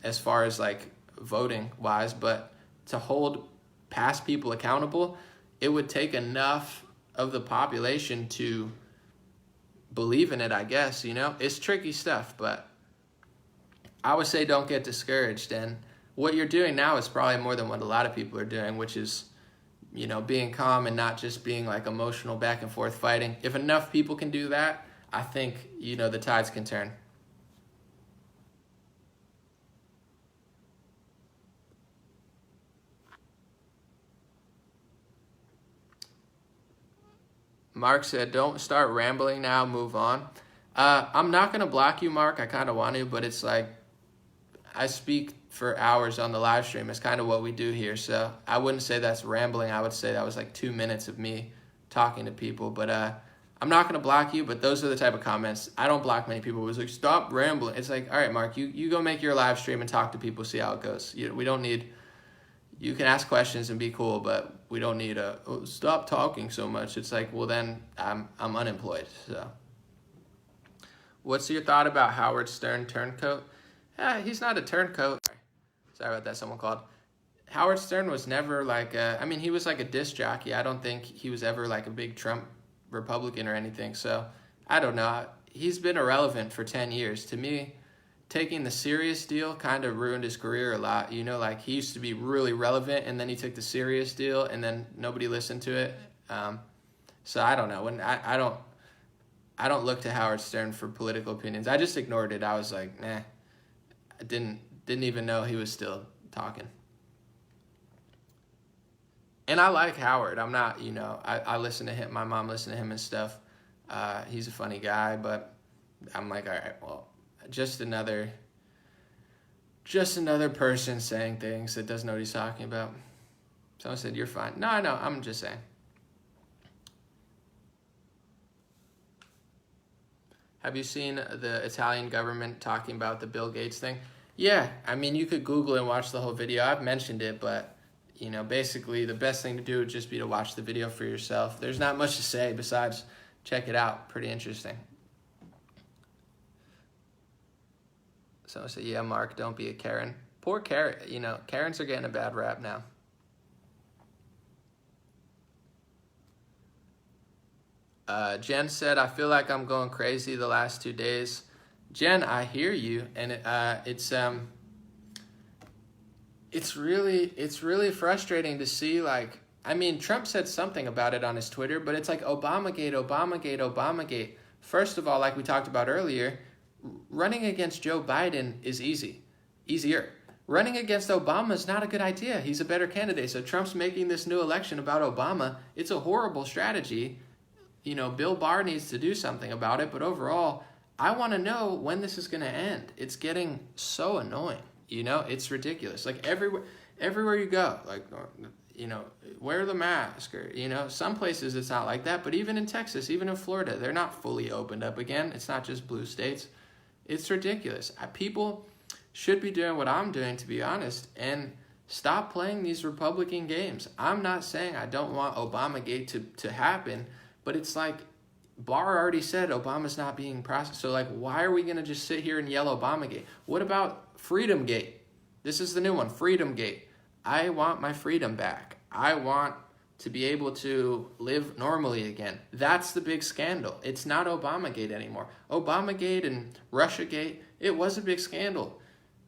as far as like voting wise. But to hold past people accountable, it would take enough of the population to believe in it, I guess. You know, it's tricky stuff, but I would say don't get discouraged. And what you're doing now is probably more than what a lot of people are doing, which is, you know, being calm and not just being like emotional back and forth fighting. If enough people can do that, I think, you know, the tides can turn. Mark said, don't start rambling now, move on. I'm not going to block you, Mark. I kind of want to, but it's like I speak for hours on the live stream. It's kind of what we do here. So I wouldn't say that's rambling. I would say that was like 2 minutes of me talking to people. But I'm not going to block you, but those are the type of comments. I don't block many people. It was like, stop rambling. It's like, all right, Mark, you go make your live stream and talk to people, see how it goes. We don't need, you can ask questions and be cool, but we don't need stop talking so much. It's like, well, then I'm unemployed. So what's your thought about Howard Stern turncoat? He's not a turncoat. Sorry about that, someone called. Howard Stern was never like, he was like a disc jockey. I don't think he was ever like a big Trump Republican or anything. So I don't know. He's been irrelevant for 10 years. To me, taking the serious deal kind of ruined his career a lot. Like he used to be really relevant, and then he took the serious deal, and then nobody listened to it. So I don't know. When I don't look to Howard Stern for political opinions. I just ignored it. I was like, nah. I didn't even know he was still talking. And I like Howard. I'm not, I listen to him. My mom listened to him and stuff. He's a funny guy, but I'm like, all right, well, just another person saying things that doesn't know what he's talking about. Someone said, you're fine. No, I'm just saying. Have you seen the Italian government talking about the Bill Gates thing? Yeah, you could Google and watch the whole video. I've mentioned it, but basically the best thing to do would just be to watch the video for yourself. There's not much to say besides check it out. Pretty interesting. Someone said, yeah, Mark, don't be a Karen. Poor Karen. Karens are getting a bad rap now. Jen said, I feel like I'm going crazy the last 2 days. Jen, I hear you, and it's really frustrating to see, Trump said something about it on his Twitter, but it's like Obamagate. First of all, like we talked about earlier, running against Joe Biden is easier. Running against Obama is not a good idea. He's a better candidate. So Trump's making this new election about Obama. It's a horrible strategy. Bill Barr needs to do something about it, but overall, I want to know when this is going to end. It's getting so annoying. It's ridiculous. Like everywhere you go, wear the mask, or, some places it's not like that, but even in Texas, even in Florida, they're not fully opened up again. It's not just blue states. It's ridiculous. People should be doing what I'm doing, to be honest, and stop playing these Republican games. I'm not saying I don't want Obamagate to happen, but it's like Barr already said Obama's not being processed. So why are we going to just sit here and yell Obamagate? What about Freedomgate? This is the new one, Freedomgate. I want my freedom back. I want to be able to live normally again. That's the big scandal. It's not Obamagate anymore. Obamagate and Russiagate, it was a big scandal.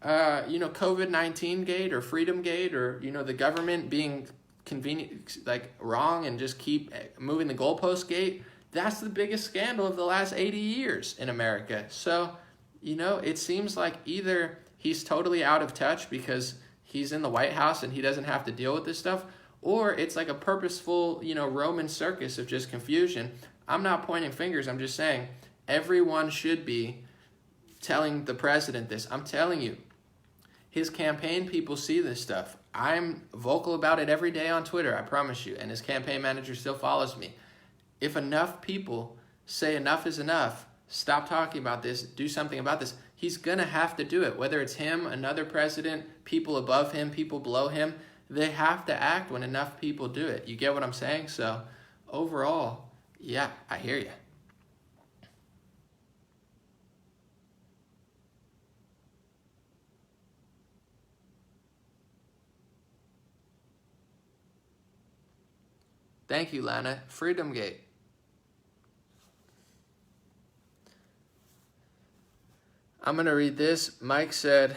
COVID-19 gate or Freedomgate, or, the government being convenient, wrong, and just keep moving the goalpost gate. That's the biggest scandal of the last 80 years in America. So, it seems like either he's totally out of touch because he's in the White House and he doesn't have to deal with this stuff, or it's like a purposeful, Roman circus of just confusion. I'm not pointing fingers. I'm just saying everyone should be telling the president this. I'm telling you, his campaign people see this stuff. I'm vocal about it every day on Twitter, I promise you, and his campaign manager still follows me. If enough people say enough is enough, stop talking about this, do something about this, he's going to have to do it. Whether it's him, another president, people above him, people below him, they have to act when enough people do it. You get what I'm saying? So overall, yeah, I hear you. Thank you, Lana. Freedomgate. I'm going to read this. Mike said,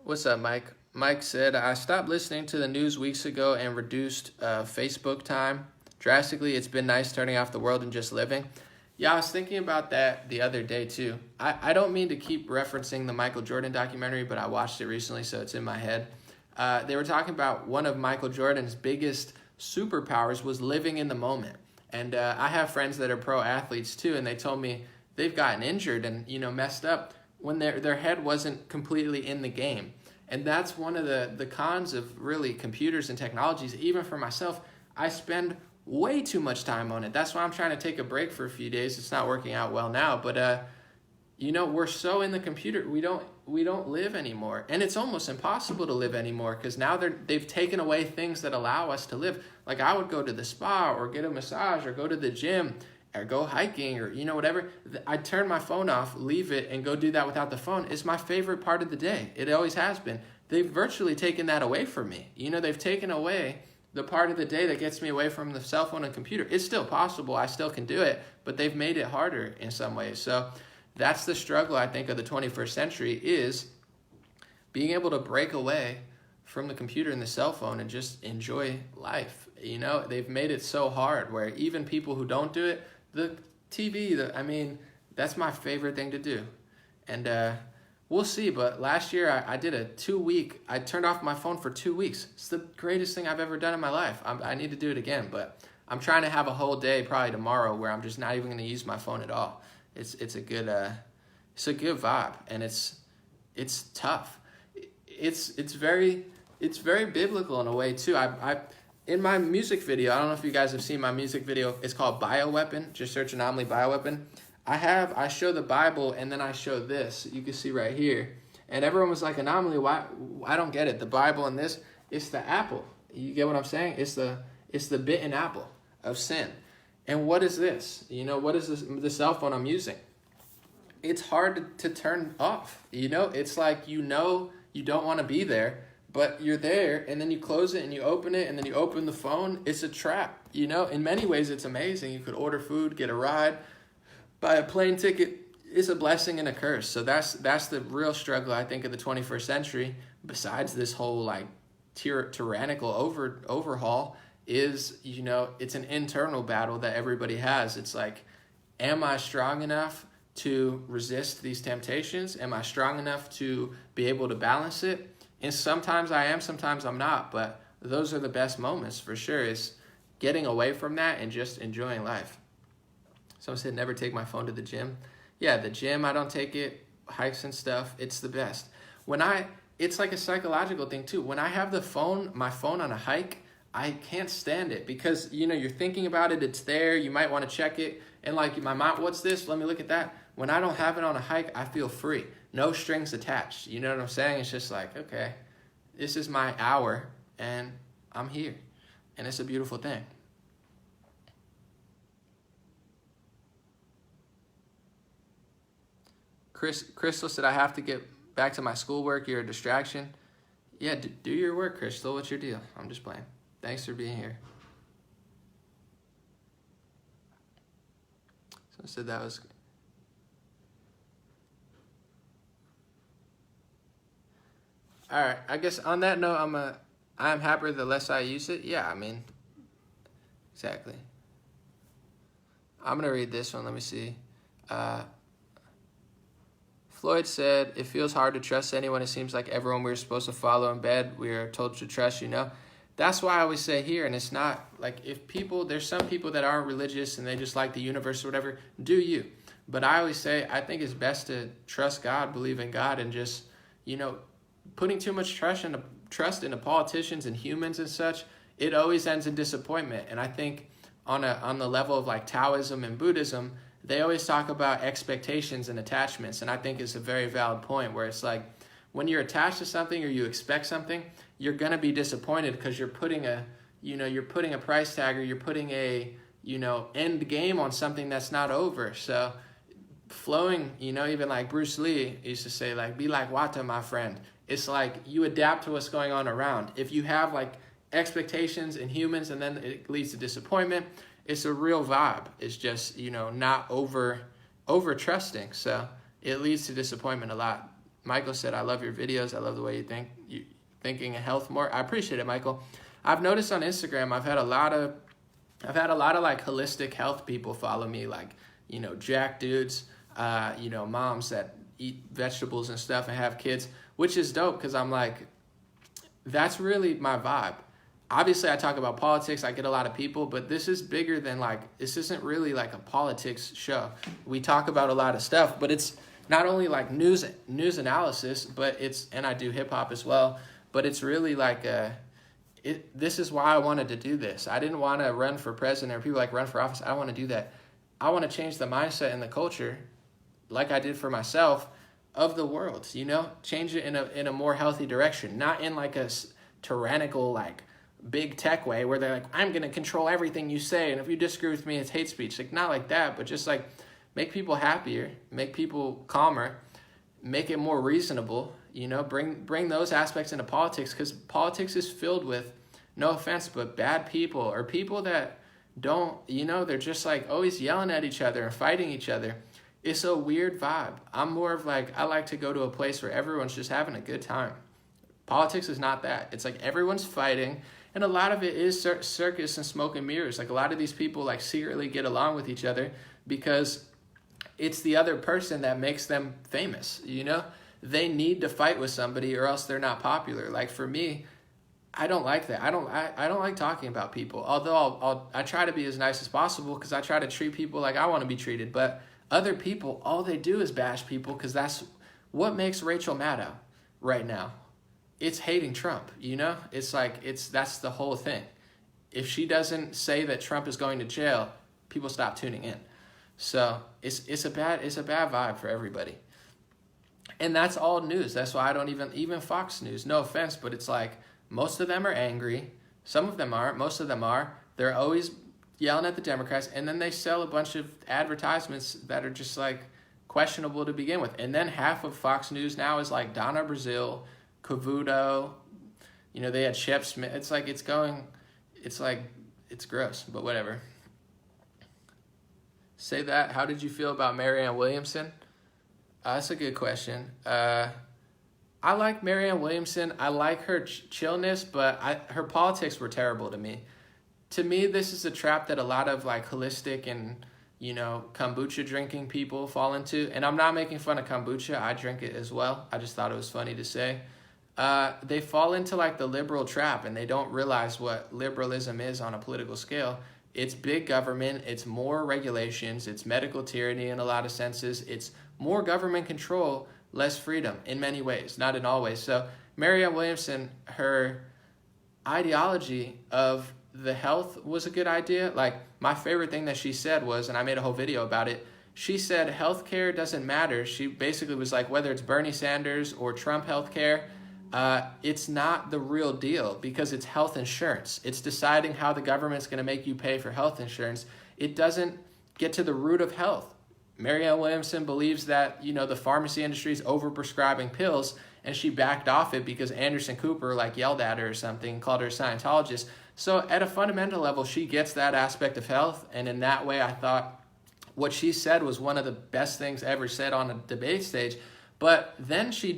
what's up, Mike? Mike said, I stopped listening to the news weeks ago and reduced Facebook time drastically. It's been nice turning off the world and just living. Yeah, I was thinking about that the other day, too. I don't mean to keep referencing the Michael Jordan documentary, but I watched it recently, so it's in my head. They were talking about one of Michael Jordan's biggest superpowers was living in the moment. And I have friends that are pro athletes too, and they told me they've gotten injured and messed up when their head wasn't completely in the game. And that's one of the cons of really computers and technologies. Even for myself, I spend way too much time on it. That's why I'm trying to take a break for a few days. It's not working out well now, but we're so in the computer, we don't live anymore. And it's almost impossible to live anymore because now they've taken away things that allow us to live. Like I would go to the spa or get a massage or go to the gym or go hiking or, whatever. I'd turn my phone off, leave it, and go do that without the phone. It's my favorite part of the day. It always has been. They've virtually taken that away from me. They've taken away the part of the day that gets me away from the cell phone and computer. It's still possible. I still can do it, but they've made it harder in some ways. So that's the struggle, I think, of the 21st century is being able to break away from the computer and the cell phone and just enjoy life. They've made it so hard where even people who don't do it, the TV, that's my favorite thing to do. And we'll see. But last year I did I turned off my phone for 2 weeks. It's the greatest thing I've ever done in my life. I need to do it again, but I'm trying to have a whole day, probably tomorrow, where I'm just not even going to use my phone at all. It's a good vibe, and it's tough. It's very biblical in a way too. I in my music video, I don't know if you guys have seen my music video. It's called Bioweapon. Just search Anomaly Bioweapon. I show the Bible and then I show this. You can see right here. And everyone was like, Anomaly, why? I don't get it. The Bible and this, it's the apple. You get what I'm saying? It's the bitten apple of sin. And what is this? What is this, the cell phone I'm using? It's hard to turn off. It's like, you don't want to be there, but you're there, and then you close it and you open it, and then you open the phone. It's a trap. In many ways it's amazing. You could order food, get a ride, buy a plane ticket. It's a blessing and a curse. So that's the real struggle, I think, of the 21st century, besides this whole tyrannical overhaul, is, it's an internal battle that everybody has. It's like, am I strong enough to resist these temptations? Am I strong enough to be able to balance it? And sometimes I am, sometimes I'm not, but those are the best moments for sure, is getting away from that and just enjoying life. Someone said, never take my phone to the gym. Yeah, the gym, I don't take it. Hikes and stuff, it's the best. It's like a psychological thing too. When I have my phone on a hike, I can't stand it because, you're thinking about it, it's there, you might want to check it, and my mind, what's this? Let me look at that. When I don't have it on a hike, I feel free. No strings attached. You know what I'm saying? It's just like, okay, this is my hour, and I'm here. And it's a beautiful thing. Crystal said, I have to get back to my schoolwork. You're a distraction. Yeah, do your work, Crystal. What's your deal? I'm just playing. Thanks for being here. So I said that was... All right, I guess on that note, I'm happier the less I use it. Yeah, exactly. I'm going to read this one. Let me see. Floyd said, it feels hard to trust anyone. It seems like everyone we're supposed to follow in bed, we are told to trust, That's why I always say here, and it's not like there's some people that aren't religious and they just like the universe or whatever, do you. But I always say, I think it's best to trust God, believe in God, and just, putting too much trust into politicians and humans and such, it always ends in disappointment. And I think on the level of Taoism and Buddhism, they always talk about expectations and attachments. And I think it's a very valid point where it's like, when you're attached to something or you expect something, you're going to be disappointed because you're putting a price tag, or you're putting a, end game on something that's not over. So flowing, even like Bruce Lee used to say, be like Wata, my friend. It's like you adapt to what's going on around. If you have expectations in humans and then it leads to disappointment, it's a real vibe. It's just, not over trusting. So it leads to disappointment a lot. Michael said, I love your videos. I love the way you think, thinking of health more. I appreciate it, Michael. I've noticed on Instagram, I've had a lot of holistic health people follow me, jack dudes, moms that eat vegetables and stuff and have kids, which is dope because I'm that's really my vibe. Obviously, I talk about politics. I get a lot of people, but this is bigger than this isn't really a politics show. We talk about a lot of stuff, but it's not only news analysis, but and I do hip hop as well, but it's really this is why I wanted to do this. I didn't want to run for president, or people like run for office. I don't want to do that. I want to change the mindset and the culture, like I did for myself, of the world, change it in a more healthy direction, not in like a tyrannical, like big tech way where they're like, I'm going to control everything you say, and if you disagree with me, it's hate speech. Like, not like that, but just like make people happier, make people calmer, make it more reasonable, bring those aspects into politics, because politics is filled with, no offense, but bad people, or people that don't, they're just like always yelling at each other and fighting each other. It's a weird vibe. I'm more of like, I like to go to a place where everyone's just having a good time. Politics is not that. It's like everyone's fighting, and a lot of it is circus and smoke and mirrors. Like a lot of these people like secretly get along with each other because it's the other person that makes them famous, They need to fight with somebody or else they're not popular. Like for me, I don't like that. I don't like talking about people. Although I try to be as nice as possible because I try to treat people like I want to be treated. But other people, all they do is bash people because that's what makes Rachel Maddow right now. It's hating Trump, It's like that's the whole thing. If she doesn't say that Trump is going to jail, people stop tuning in. So it's a bad vibe for everybody. And that's all news. That's why I don't even Fox News. No offense, but it's like most of them are angry. Some of them aren't. Most of them are. They're always yelling at the Democrats, and then they sell a bunch of advertisements that are just like questionable to begin with. And then half of Fox News now is like Donna Brazile, Cavuto, they had Shep Smith. It's like it's gross, but whatever. Say that. How did you feel about Marianne Williamson? That's a good question. I like Marianne Williamson. I like her chillness, but her politics were terrible to me. To me, this is a trap that a lot of like holistic and, kombucha drinking people fall into. And I'm not making fun of kombucha. I drink it as well. I just thought it was funny to say. They fall into like the liberal trap, and they don't realize what liberalism is on a political scale. It's big government. It's more regulations. It's medical tyranny in a lot of senses. It's more government control, less freedom in many ways, not in all ways. So Marianne Williamson, her ideology of the health was a good idea. Like my favorite thing that she said was, and I made a whole video about it, she said healthcare doesn't matter. She basically was like, whether it's Bernie Sanders or Trump healthcare, it's not the real deal because it's health insurance. It's deciding how the government's going to make you pay for health insurance. It doesn't get to the root of health. Marianne Williamson believes that, the pharmacy industry is overprescribing pills, and she backed off it because Anderson Cooper like yelled at her or something, called her a Scientologist. So at a fundamental level, she gets that aspect of health, and in that way, I thought what she said was one of the best things ever said on a debate stage. But then she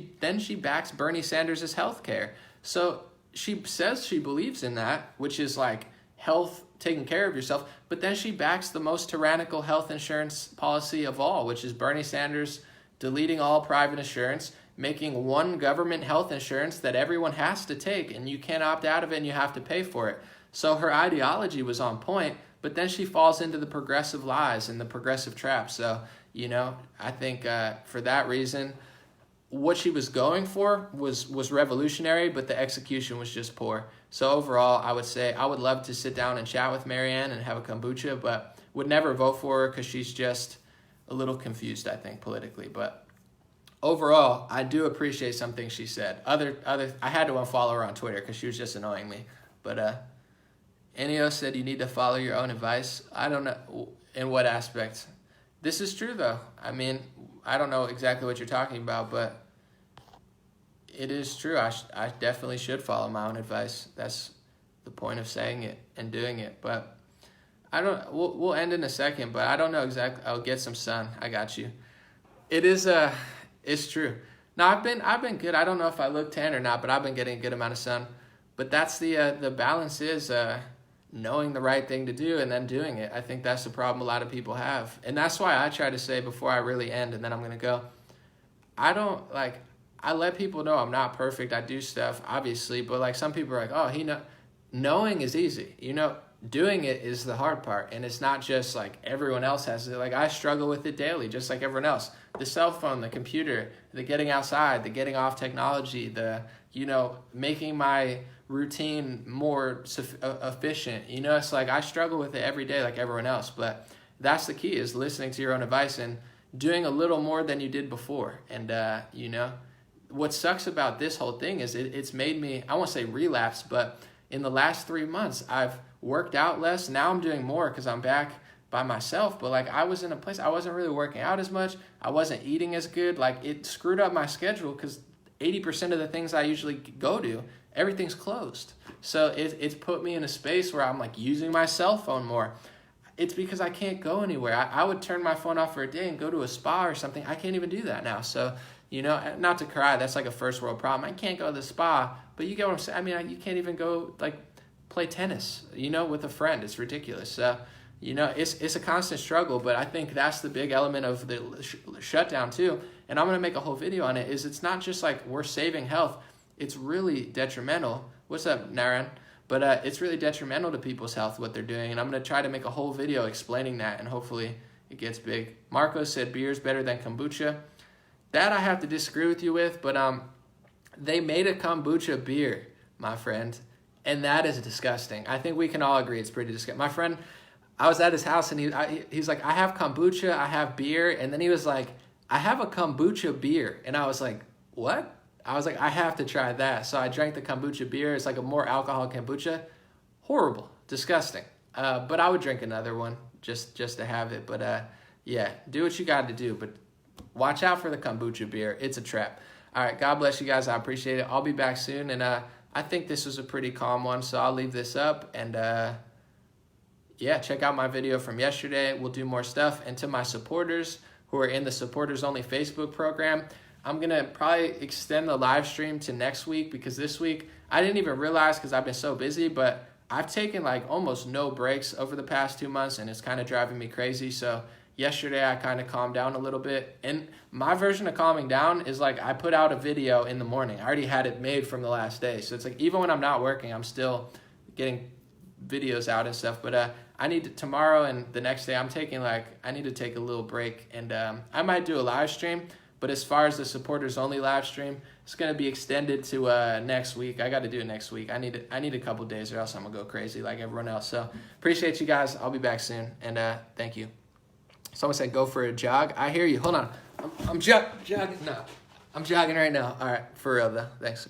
backs Bernie Sanders' health care. So she says she believes in that, which is like health, taking care of yourself. But then she backs the most tyrannical health insurance policy of all, which is Bernie Sanders deleting all private insurance, making one government health insurance that everyone has to take, and you can't opt out of it and you have to pay for it. So her ideology was on point, but then she falls into the progressive lies and the progressive trap. So, I think for that reason, what she was going for was revolutionary, but the execution was just poor. So overall, I would say I would love to sit down and chat with Marianne and have a kombucha, but would never vote for her because she's just a little confused, I think, politically. But overall, I do appreciate some things she said. I had to unfollow her on Twitter because she was just annoying me. But Enio said you need to follow your own advice. I don't know in what aspect. This is true, though. I mean, I don't know exactly what you're talking about, but it is true. I definitely should follow my own advice. That's the point of saying it and doing it. But we'll end in a second, but I don't know exactly. I'll get some sun. I got you. It's true. No, I've been good. I don't know if I look tan or not, but I've been getting a good amount of sun. But that's the balance is knowing the right thing to do and then doing it. I think that's the problem a lot of people have. And that's why I try to say before I really end, and then I'm going to go, I let people know I'm not perfect. I do stuff, obviously, but like some people are like, knowing is easy. Doing it is the hard part. And it's not just like everyone else has it. Like I struggle with it daily, just like everyone else. The cell phone, the computer, the getting outside, the getting off technology, the, making my routine more efficient. You know, it's like I struggle with it every day like everyone else, but that's the key, is listening to your own advice and doing a little more than you did before. And, you know, what sucks about this whole thing is it's made me, I won't say relapse, but in the last 3 months, I've worked out less. Now I'm doing more because I'm back by myself. But like, I was in a place, I wasn't really working out as much. I wasn't eating as good. Like, it screwed up my schedule because 80% of the things I usually go to, everything's closed. So it's put me in a space where I'm like using my cell phone more. It's because I can't go anywhere. I would turn my phone off for a day and go to a spa or something. I can't even do that now. So, you know, not to cry, that's like a first world problem. I can't go to the spa, but you get what I'm saying. I mean, you can't even go like play tennis, you know, with a friend. It's ridiculous. So, you know, it's a constant struggle, but I think that's the big element of the shutdown too. And I'm going to make a whole video on it, is it's not just like we're saving health. It's really detrimental. What's up, Naren? But it's really detrimental to people's health, what they're doing. And I'm going to try to make a whole video explaining that, and hopefully it gets big. Marco said beer is better than kombucha. That I have to disagree with you with, but they made a kombucha beer, my friend, and that is disgusting. I think we can all agree it's pretty disgusting. My friend, I was at his house, and he's like, I have kombucha, I have beer, and then he was like, I have a kombucha beer. And I was like, what? I was like, I have to try that. So I drank the kombucha beer. It's like a more alcohol kombucha. Horrible, disgusting. But I would drink another one just to have it. But yeah, do what you got to do. But watch out for the kombucha beer. It's a trap. All right, God bless you guys. I appreciate it. I'll be back soon. And I think this was a pretty calm one, so I'll leave this up. And yeah, check out my video from yesterday. We'll do more stuff. And to my supporters who are in the supporters only Facebook program, I'm going to probably extend the live stream to next week, because this week I didn't even realize because I've been so busy, but I've taken like almost no breaks over the past 2 months, and it's kind of driving me crazy. So yesterday I kind of calmed down a little bit, and my version of calming down is like I put out a video in the morning. I already had it made from the last day. So it's like even when I'm not working, I'm still getting videos out and stuff. But I need to, tomorrow and the next day, I need to take a little break, and I might do a live stream. But as far as the supporters only live stream, it's going to be extended to next week. I got to do it next week. I need a couple days, or else I'm going to go crazy like everyone else. So appreciate you guys. I'll be back soon. And thank you. Someone said go for a jog. I hear you. Hold on. I'm jogging. No, I'm jogging right now. All right. For real though. Thanks.